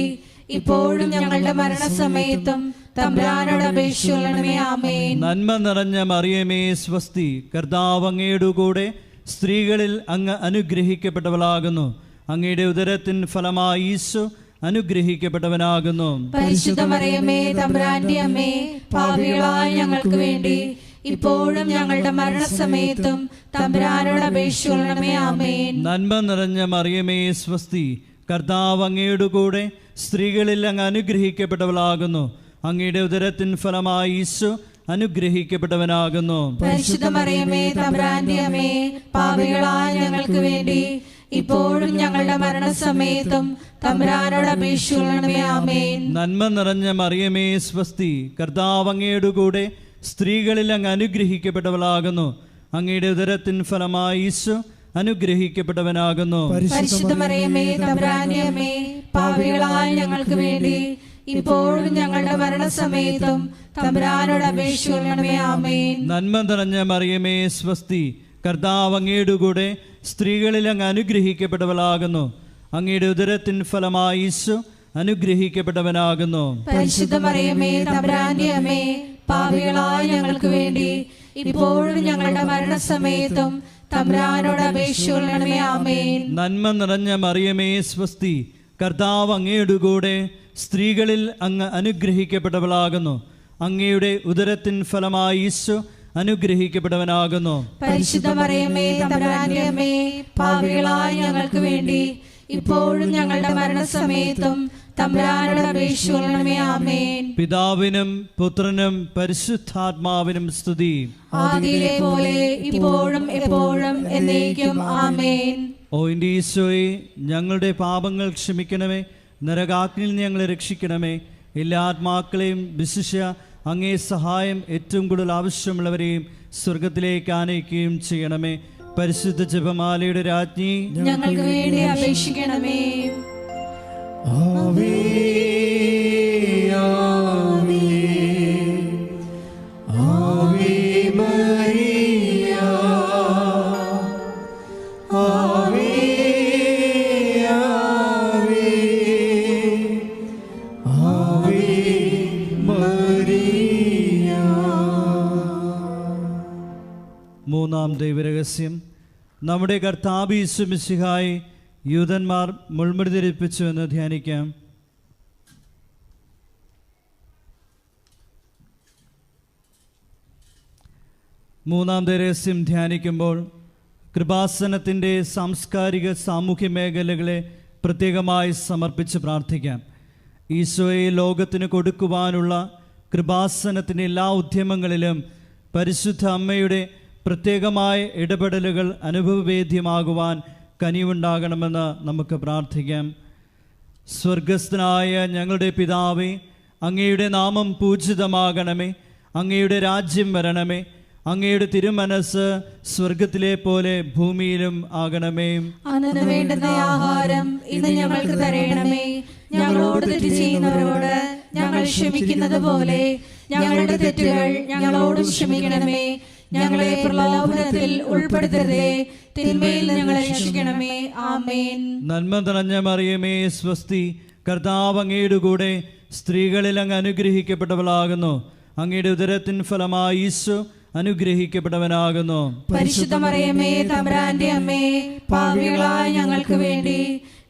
ഇപ്പോഴും ഞങ്ങളുടെ മരണസമയത്തും തമ്പുരാനോട് അപേക്ഷിച്ചുകൊള്ളണമേ. ആമേൻ. നന്മ നിറഞ്ഞ മറിയമേ സ്വസ്തി, കർത്താവ് അങ്ങയുടെ കൂടെ സ്ത്രീകളിൽ അങ്ങ് അനുഗ്രഹിക്കപ്പെട്ടവളാകുന്നു. അങ്ങയുടെ ഉദരത്തിൻ ഫലമായി ഈശോ അനുഗ്രഹിക്കപ്പെട്ടവനാകുന്നു. പരിശുദ്ധ മറിയമേ, തമ്പുരാന്റെ അമ്മേ, പാപികളായ ഞങ്ങൾക്ക് വേണ്ടി ഇപ്പോഴും ഞങ്ങളുടെ മരണസമയത്തും തമ്പുരാനോട് അപേക്ഷിച്ചുകൊള്ളണമേ. ആമേൻ. നന്മ നിറഞ്ഞ മറിയമേ സ്വസ്തി, കർത്താവ് അങ്ങയുടെ കൂടെ സ്ത്രീകളിൽ അങ്ങ് അനുഗ്രഹിക്കപ്പെട്ടവളാകുന്നു. അങ്ങയുടെ ഉദരത്തിൻ ഫലമായി ഈശോ അനുഗ്രഹിക്കപ്പെട്ടവനാകുന്നു. പരിശുദ്ധ മറിയമേ, തമ്പുരാന്റെ അമ്മേ, പാപികളായ ഞങ്ങൾക്ക് വേണ്ടി ഇപ്പോഴും ഞങ്ങളുടെ മരണസമയത്തും തമ്പുരാനോട് അപേക്ഷിച്ചുകൊള്ളണമേ. ആമേൻ. നന്മ നിറഞ്ഞ മറിയമേ സ്വസ്തി, കർത്താവ് അങ്ങയുടെ കൂടെ സ്ത്രീകളിൽ അങ്ങ് അനുഗ്രഹിക്കപ്പെട്ടവളാകുന്നു. അങ്ങയുടെ ഉദരത്തിൻ ഫലമായി ഈശോ അനുഗ്രഹിക്കപ്പെട്ടവനാകുന്നു. പരിശുദ്ധ മറിയമേ, തമ്പുരാന്റെ അമ്മേ, പാപികളായ ഞങ്ങൾക്ക് വേണ്ടി ഇപ്പോഴും ഞങ്ങളുടെ മരണസമയത്തും തമ്പുരാനോട് അപേക്ഷിച്ചുകൊള്ളണമേ. ആമേൻ. നന്മ നിറഞ്ഞ മറിയമേ സ്വസ്തി, കർത്താവ് അങ്ങയുടെ കൂടെ സ്ത്രീകളിൽ അങ്ങ് അനുഗ്രഹിക്കപ്പെട്ടവളാകുന്നു. അങ്ങയുടെ ഉദരത്തിൻ ഫലമായി ഈശോ അനുഗ്രഹിക്കപ്പെട്ടവനാകുന്നു. പരിശുദ്ധ മറിയമേ, തമ്പുരാന്റെ അമ്മേ, പാപികളായ ഞങ്ങൾക്ക് വേണ്ടി ഇപ്പോഴും ഞങ്ങളുടെ മരണസമയത്തും തമ്പുരാനോട് അപേക്ഷിക്കണമേ. ആമേൻ. നന്മ നിറഞ്ഞ മറിയമേ, സ്വസ്തി, കർത്താവ് അങ്ങയുടെ കൂടെ സ്ത്രീകളിൽ അങ്ങ് അനുഗ്രഹിക്കപ്പെട്ടവളാകുന്നു. അങ്ങയുടെ ഉദരത്തിൻ ഫലമായി ഈശോ അനുഗ്രഹിക്കപ്പെട്ടവനാകുന്നു. പരിശുദ്ധ മറിയമേ, തമ്പുരാന്റെ അമ്മേ, പാപികളായ ഞങ്ങൾക്ക് വേണ്ടി ഇപ്പോഴും ഞങ്ങളുടെ മരണസമയത്തും തമ്പുരാനോട് അപേക്ഷിക്കണമേ. ആമേൻ. പിതാവിനും പുത്രനും പരിശുദ്ധാത്മാവിനും സ്തുതി. ആദിയിലെ പോലെ ഇപ്പോഴും എപ്പോഴും എന്നേക്കും. ആമേൻ. ഓ എൻ്റെ ഈശോയെ, ഞങ്ങളുടെ പാപങ്ങൾ ക്ഷമിക്കണമേ, നരകാഗ്നിയിൽ ഞങ്ങളെ രക്ഷിക്കണമേ. എല്ലാ ആത്മാക്കളെയും വിശിഷ്യ അങ്ങേ സഹായം ഏറ്റവും കൂടുതൽ ആവശ്യമുള്ളവരെയും സ്വർഗത്തിലേക്ക് ആനയിക്കുകയും ചെയ്യണമേ. പരിശുദ്ധ ജപമാലയുടെ രാജ്ഞി, ഞങ്ങൾക്ക് വേണ്ടി അപേക്ഷിക്കണമേ. ആവേ ആവേ ആവേ മരിയ, ആവേ ആവേ ആവേ മരിയ. മൂന്നാം ദൈവരഹസ്യം. നമ്മുടെ കർത്താവ് യേശു മിശിഹായെ യൂദന്മാർ മുൾമുടി ധരിപ്പിച്ചു എന്ന് ധ്യാനിക്കാം. മൂന്നാം രഹസ്യം ധ്യാനിക്കുമ്പോൾ കൃപാസനത്തിൻ്റെ സാംസ്കാരിക സാമൂഹ്യ മേഖലകളെ പ്രത്യേകമായി സമർപ്പിച്ച് പ്രാർത്ഥിക്കാം. ഈശോയെ ലോകത്തിന് കൊടുക്കുവാനുള്ള കൃപാസനത്തിൻ്റെ എല്ലാ ഉദ്യമങ്ങളിലും പരിശുദ്ധ അമ്മയുടെ പ്രത്യേകമായ ഇടപെടലുകൾ അനുഭവവേദ്യമാകുവാൻ കനിവുണ്ടാകണമെന്ന് നമുക്ക് പ്രാർത്ഥിക്കാം. സ്വർഗസ്ഥനായ ഞങ്ങളുടെ പിതാവേ, അങ്ങയുടെ നാമം പൂജിതമാകണമേ. അങ്ങയുടെ രാജ്യം വരണമേ. അങ്ങയുടെ തിരുമനസ് സ്വർഗത്തിലെ പോലെ ഭൂമിയിലും ആകണമേ. അന്നു വേണ്ടുന്ന ആഹാരം ഇന്ന് ഞങ്ങൾക്ക് തരണമേ. ഞങ്ങളോട് തെറ്റ് ചെയ്യുന്നവരോട് ഞങ്ങൾ ക്ഷമിക്കുന്നത് പോലെ ഞങ്ങളുടെ തെറ്റുകൾ ഞങ്ങളോട് ക്ഷമിക്കണമേ. ഞങ്ങളെ പ്രലോഭനത്തിൽ ഉൾപ്പെടുത്തരുതേ, തിന്മയിൽ ഞങ്ങളെ രക്ഷിക്കണമേ. ആമേൻ. നന്മ നിറഞ്ഞ മറിയമേ, സ്വസ്തി, കർത്താവ് അങ്ങയുടെ കൂടെ സ്ത്രീകളിൽ അങ്ങ് അനുഗ്രഹിക്കപ്പെട്ടവളാകുന്നു. അങ്ങയുടെ ഉദരത്തിൻ ഫലമായി ഈശോ അനുഗ്രഹിക്കപ്പെട്ടവനാകുന്നു. പരിശുദ്ധ മറിയമേ, തമ്പുരാന്റെ അമ്മേ, പാപികളായ ഞങ്ങൾക്ക് വേണ്ടി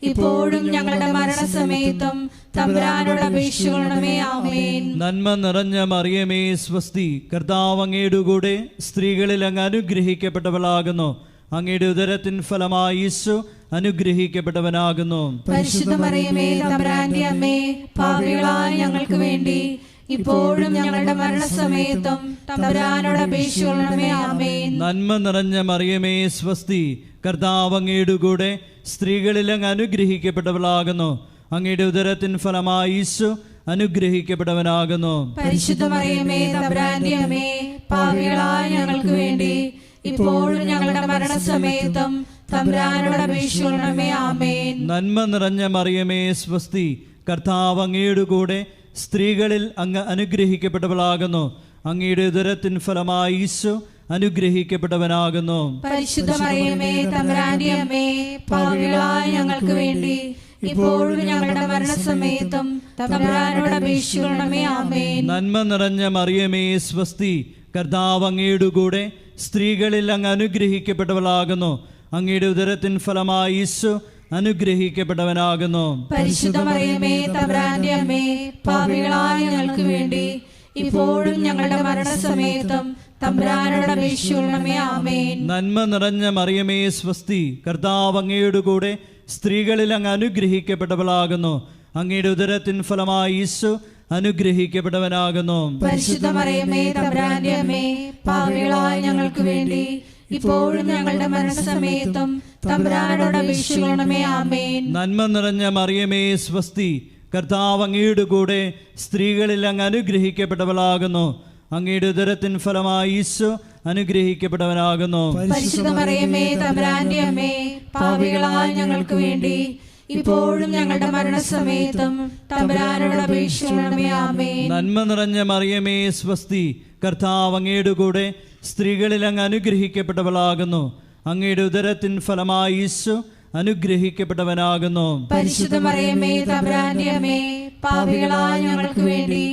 ഇപ്പോഴും ഞങ്ങളുടെ മരണസമയത്തും തമ്പുരാനോട് അപേക്ഷിക്കണമേ. ആമേൻ. നന്മ നിറഞ്ഞ മറിയമേ, സ്വസ്തി, കർത്താവ് അങ്ങയുടെ കൂടെ സ്ത്രീകളിൽ അങ്ങ് അനുഗ്രഹിക്കപ്പെട്ടവളാകുന്നു. അങ്ങയുടെ ഉദരത്തിൻ ഫലമായി ഈശോ അനുഗ്രഹിക്കപ്പെട്ടവനാകുന്നു. പരിശുദ്ധ മറിയമേ, തമ്പുരാന്റെ അമ്മേ, പാപികളായ ഞങ്ങൾക്ക് വേണ്ടി ഇപ്പോഴും ഞങ്ങളുടെ മരണസമയത്തും തമ്പുരാനോട് അപേക്ഷിക്കണമേ. ആമേൻ. നന്മ നിറഞ്ഞ മറിയമേ, സ്വസ്തി, കർത്താവ് അങ്ങയുടെ കൂടെ സ്ത്രീകളിൽ അങ്ങ് അനുഗ്രഹിക്കപ്പെട്ടവളാകുന്നു. അങ്ങയുടെ ഉദരത്തിൻ ഫലമായി ഈശോ അനുഗ്രഹിക്കപ്പെട്ടവനാകുന്നു. പരിശുദ്ധ മറിയമേ, തമ്പുരാന്റെ അമ്മേ, പാപികളായ ഞങ്ങൾക്ക് വേണ്ടി ഇപ്പോഴും ഞങ്ങളുടെ മരണസമയത്തും തമ്പുരാനോട് അപേക്ഷിക്കണമേ. ആമേൻ. നന്മ നിറഞ്ഞ മറിയമേ, സ്വസ്തി, കർത്താവ് അങ്ങയുടെ കൂടെ സ്ത്രീകളിൽ അങ്ങ് അനുഗ്രഹിക്കപ്പെട്ടവളാകുന്നു. അങ്ങയുടെ ഉദരത്തിൻ ഫലമായി ഈശോ അനുഗ്രഹിക്കപ്പെട്ടവനാകുന്നു. പരിശുദ്ധ മറിയമേ, തമ്പുരാന്റെ അമ്മേ, പാപികളായ ഞങ്ങൾക്ക് വേണ്ടി ഇപ്പോഴും ഞങ്ങളുടെ മരണസമയത്തും തമ്പുരാനോട് അപേക്ഷിക്കണമേ. ആമേൻ. നന്മ നിറഞ്ഞ മറിയമേ, സ്വസ്തി, കർത്താവ് അങ്ങയുടെ കൂടെ സ്ത്രീകളിൽ അങ്ങ് അനുഗ്രഹിക്കപ്പെട്ടവളാകുന്നു. അങ്ങയുടെ ഉദരത്തിൻ ഫലമായി ഈശോ അനുഗ്രഹിക്കപ്പെട്ടവനാകുന്നു. പരിശുദ്ധ മറിയമേ, തമ്പുരാന്റെ അമ്മേ, പാപികളായ ഞങ്ങൾക്ക് വേണ്ടി ഇപ്പോഴും ഞങ്ങളുടെ മരണസമയത്തും തമ്പുരാനോട് അപേക്ഷിക്കണമേ. ആമേൻ. നന്മ നിറഞ്ഞ മറിയമേ, സ്വസ്തി, കർത്താവ് അങ്ങയുടെ കൂടെ സ്ത്രീകളിൽ അങ്ങ് അനുഗ്രഹിക്കപ്പെട്ടവളാകുന്നു. അങ്ങയുടെ ഉദരത്തിൻ ഫലമായി ഈശോ അനുഗ്രഹിക്കപ്പെട്ടവനാകുന്നു. പരിശുദ്ധ മറിയമേ, തമ്പുരാന്റെ അമ്മേ, പാപികളായ ഞങ്ങൾക്ക് വേണ്ടി ഇപ്പോഴും ഞങ്ങളുടെ മരണസമയത്തും തമ്പുരാനോട് അപേക്ഷിക്കണമേ. ആമേൻ. നന്മ നിറഞ്ഞ മറിയമേ, സ്വസ്തി, കർത്താവ് അങ്ങയുടെ കൂടെ സ്ത്രീകളിൽ അങ്ങ് അനുഗ്രഹിക്കപ്പെട്ടവളാകുന്നു. അങ്ങയുടെ ഉദരത്തിൻ ഫലമായി ഈശോ അനുഗ്രഹിക്കപ്പെട്ടവനാകുന്നു. പരിശുദ്ധ മറിയമേ, തമ്പുരാന്റെ അമ്മേ, പാപികളായ ഞങ്ങൾക്ക് വേണ്ടി ഇപ്പോഴും ഞങ്ങളുടെ മരണസമയത്തും തമ്പുരാനോട് അപേക്ഷിക്കണമേ. ആമേൻ. നന്മ നിറഞ്ഞ മറിയമേ, സ്വസ്തി, കർത്താവ് അങ്ങയുടെ കൂടെ സ്ത്രീകളിൽ അങ്ങ് അനുഗ്രഹിക്കപ്പെട്ടവളാകുന്നു. അങ്ങയുടെ ഉദരത്തിൻ ഫലമായി ഈശോ അനുഗ്രഹിക്കപ്പെട്ടവനാകുന്നു. പരിശുദ്ധ മറിയമേ, തമ്പുരാന്റെ അമ്മേ, പാപികളായ ഞങ്ങൾക്ക് വേണ്ടി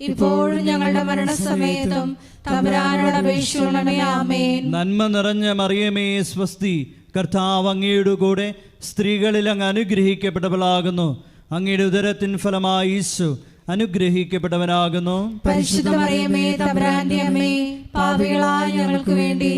ഇപ്പോഴും ഞങ്ങളുടെ മരണസമയത്തും തമ്പുരാനോട് അപേക്ഷിക്കണമേ. ആമേൻ. നന്മ നിറഞ്ഞ മറിയമേ, സ്വസ്തി, കർത്താവ് അങ്ങയുടെ കൂടെ സ്ത്രീകളിൽ അങ്ങ് അനുഗ്രഹിക്കപ്പെട്ടവളാകുന്നു. അങ്ങയുടെ ഉദരത്തിൻ ഫലമായി ഈശോ അനുഗ്രഹിക്കപ്പെട്ടവനാകുന്നു. പരിശുദ്ധ മറിയമേ, തമ്പുരാന്റെ അമ്മേ, പാപികളായ ഞങ്ങൾക്ക് വേണ്ടി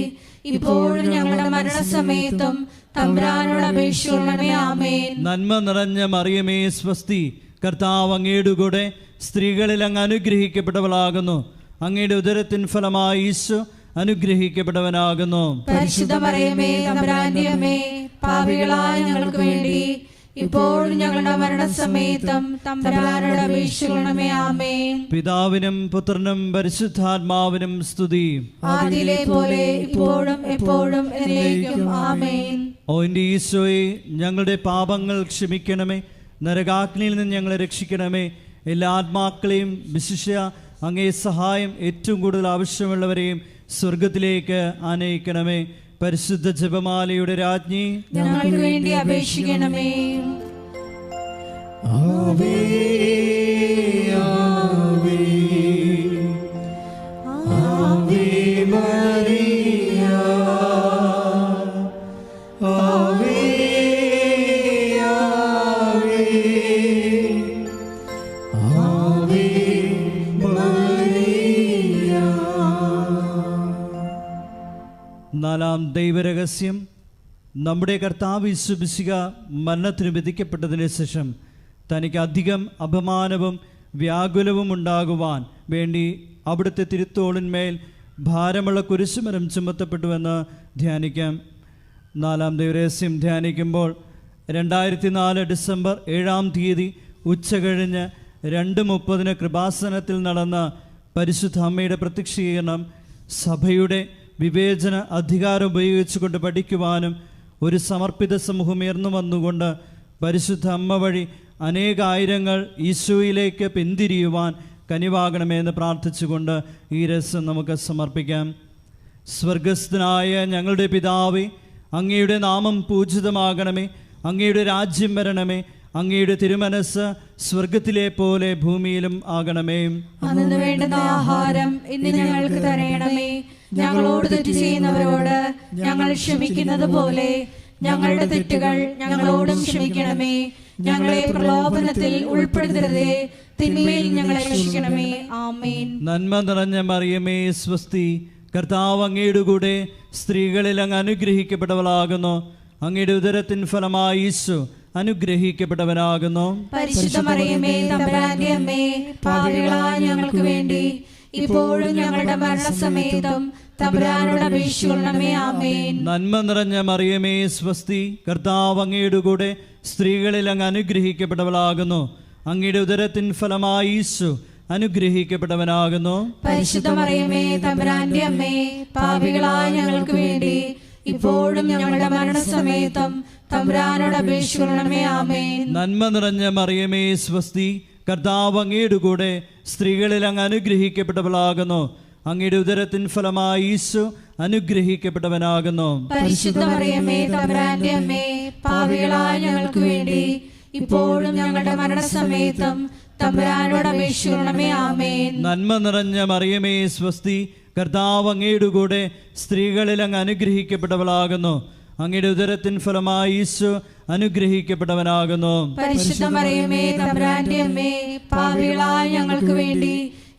ഇപ്പോഴും ഞങ്ങളുടെ മരണസമയത്തും തമ്പുരാനോട് അപേക്ഷിക്കണമേ. ആമേൻ. നന്മ നിറഞ്ഞ മറിയമേ, സ്വസ്തി, കർത്താവ് അങ്ങയുടെ കൂടെ സ്ത്രീകളിൽ അങ്ങ് അനുഗ്രഹിക്കപ്പെട്ടവളാകുന്നു. അങ്ങയുടെ ഉദരത്തിൻ ഫലമായി ഈശോ അനുഗ്രഹിക്കപ്പെട്ടവനാകുന്നു. പരിശുദ്ധ മറിയമേ, തമ്പുരാന്റെ അമ്മേ, പാപികളായ ഞങ്ങൾക്ക് വേണ്ടി ഇപ്പോഴും ഞങ്ങളുടെ മരണസമയത്തും തമ്പുരാനോട് അപേക്ഷിക്കണമേ. ആമേൻ. പിതാവിനും പുത്രനും പരിശുദ്ധാത്മാവിനും സ്തുതി. ആദിയിലെ പോലെ ഇപ്പോഴും എപ്പോഴും എന്നേക്കും. ആമേൻ. ഓ എൻ്റെ ഈശോയെ, ഞങ്ങളുടെ പാപങ്ങൾ ക്ഷമിക്കണമേ, നരകാഗ്നിയിൽ നിന്ന് ഞങ്ങളെ രക്ഷിക്കണമേ. എല്ലാ ആത്മാക്കളെയും വിശിഷ്യ അങ്ങേ സഹായം ഏറ്റവും കൂടുതൽ ആവശ്യമുള്ളവരെയും സ്വർഗത്തിലേക്ക് ആനയിക്കണമേ. പരിശുദ്ധ ജപമാലയുടെ രാജ്ഞി, ഞങ്ങൾക്ക് വേണ്ടി അപേക്ഷിക്കണമേ. ആവേ ആവേ ആവേ മരിയ, ആവേ ആവേ ആവേ മരിയ. നാലാം ദൈവരഹസ്യം. നമ്മുടെ കർത്താവ് യേശു മിശിഹ മരണത്തിന് വിധിക്കപ്പെട്ടതിന് ശേഷം തനിക്ക് അധികം അപമാനവും വ്യാകുലവും ഉണ്ടാകുവാൻ വേണ്ടി അവിടുത്തെ തിരുത്തോളിന്മേൽ ഭാരമുള്ള കുരിശുമരം ചുമത്തപ്പെട്ടുവെന്ന് ധ്യാനിക്കാം. നാലാം ദൈവരഹസ്യം ധ്യാനിക്കുമ്പോൾ 2004 ഡിസംബർ 7-ാം തീയതി ഉച്ചകഴിഞ്ഞ് 2:30 കൃപാസനത്തിൽ നടന്ന പരിശുദ്ധ അമ്മയുടെ പ്രത്യക്ഷീകരണം സഭയുടെ വിവേചന അധികാരം ഉപയോഗിച്ചുകൊണ്ട് പഠിക്കുവാനും ഒരു സമർപ്പിത സമൂഹം ഉയർന്നു വന്നുകൊണ്ട് പരിശുദ്ധ അമ്മ വഴി അനേകായിരങ്ങൾ ഈശോയിലേക്ക് പിന്തിരിയുവാൻ കനിവാകണമെന്ന് പ്രാർത്ഥിച്ചുകൊണ്ട് ഈ രസം നമുക്ക് സമർപ്പിക്കാം. സ്വർഗസ്ഥനായ ഞങ്ങളുടെ പിതാവേ, അങ്ങയുടെ നാമം പൂജിതമാകണമേ, അങ്ങയുടെ രാജ്യം വരണമേ, അങ്ങയുടെ തിരുമനസ് സ്വർഗത്തിലെ പോലെ ഭൂമിയിലും ആകണമേ. അന്നു വേണ്ടുന്ന ആഹാരം ഇന്ന് ഞങ്ങൾക്ക് തരണമേ. ഞങ്ങളോട് തെറ്റ് ചെയ്യുന്നവരോട് ഞങ്ങൾ ക്ഷമിക്കുന്നത് പോലെ ഞങ്ങളുടെ തെറ്റുകൾ ഞങ്ങളോടും ക്ഷമിക്കണമേ. ഞങ്ങളെ പ്രലോഭനത്തിൽ ഉൾപ്പെടുത്തരുതേ, തിന്മയിൽ ഞങ്ങളെ രക്ഷിക്കണമേ. ആമേൻ. നന്മ നിറഞ്ഞ മറിയമേ, സ്വസ്തി, കർത്താവ് അങ്ങയുടെ കൂടെ സ്ത്രീകളിൽ അങ്ങ് അനുഗ്രഹിക്കപ്പെട്ടവളാകുന്നു. അങ്ങയുടെ ഉദരത്തിൻ ഫലമായി ഈശോ അനുഗ്രഹിക്കപ്പെട്ടവനാകുന്നു. പരിശുദ്ധ മറിയമേ, തമ്പുരാന്റെ അമ്മേ, പാപികളായ ഞങ്ങൾക്ക് വേണ്ടി ഇപ്പോഴും ഞങ്ങളുടെ മരണസമയത്തും തമ്പുരാനോട് അപേക്ഷിക്കണമേ. ആമേൻ. നന്മ നിറഞ്ഞ മറിയമേ, സ്വസ്തി, കർത്താവ് അങ്ങയുടെ കൂടെ സ്ത്രീകളിൽ അങ്ങ് അനുഗ്രഹിക്കപ്പെട്ടവളാകുന്നു. അങ്ങയുടെ ഉദരത്തിൻ ഫലമായി ഈശോ അനുഗ്രഹിക്കപ്പെട്ടവനാകുന്നു. പരിശുദ്ധ മറിയമേ, തമ്പുരാന്റെ അമ്മേ, പാപികളായ ഞങ്ങൾക്ക് വേണ്ടി ഇപ്പോഴും ഞങ്ങളുടെ മരണസമയത്തും തമ്പുരാനോട് അപേക്ഷിക്കണമേ. ആമേൻ. നന്മ നിറഞ്ഞ മറിയമേ, സ്വസ്തി, കർത്താവ് അങ്ങയുടെ കൂടെ സ്ത്രീകളിൽ അങ്ങ് അനുഗ്രഹിക്കപ്പെട്ടവളാകുന്നു. അങ്ങയുടെ ഉദരത്തിൻ ഫലമായി ഈശോ അനുഗ്രഹിക്കപ്പെട്ടവനാകുന്നു. പരിശുദ്ധ മറിയമേ, തമ്പുരാന്റെ അമ്മേ, പാപികളായ ഞങ്ങൾക്ക് വേണ്ടി ഇപ്പോഴും ഞങ്ങളുടെ മരണസമയത്തും തമ്പുരാനോട് അപേക്ഷിക്കണമേ. ആമേൻ. നന്മ നിറഞ്ഞ മറിയമേ, സ്വസ്തി, കർത്താവ് അങ്ങയുടെ കൂടെ സ്ത്രീകളിൽ അങ്ങ് അനുഗ്രഹിക്കപ്പെട്ടവളാകുന്നു. അങ്ങയുടെ ഉദരത്തിൻ ഫലമായി ഈശോ അനുഗ്രഹിക്കപ്പെട്ടവനാകുന്നു. പരിശുദ്ധ മറിയമേ, തമ്പുരാന്റെ അമ്മേ, പാപികളായ ഞങ്ങൾക്ക് വേണ്ടി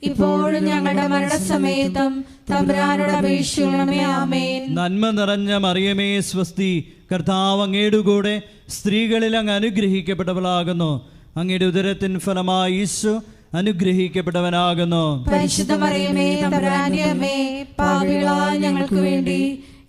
ഇപ്പോഴും ഞങ്ങളുടെ മരണസമയത്തും തമ്പുരാനോട് അപേക്ഷിക്കണമേ. ആമേൻ. നന്മ നിറഞ്ഞ മറിയമേ, സ്വസ്തി, കർത്താവ് അങ്ങയുടെ കൂടെ സ്ത്രീകളിൽ അങ്ങ് അനുഗ്രഹിക്കപ്പെട്ടവളാകുന്നു. അങ്ങയുടെ ഉദരത്തിൻ ഫലമായി ഈശോ അനുഗ്രഹിക്കപ്പെട്ടവനാകുന്നു. പരിശുദ്ധ മറിയമേ, തമ്പുരാന്റെ അമ്മേ, പാപികളായ ഞങ്ങൾക്ക് വേണ്ടി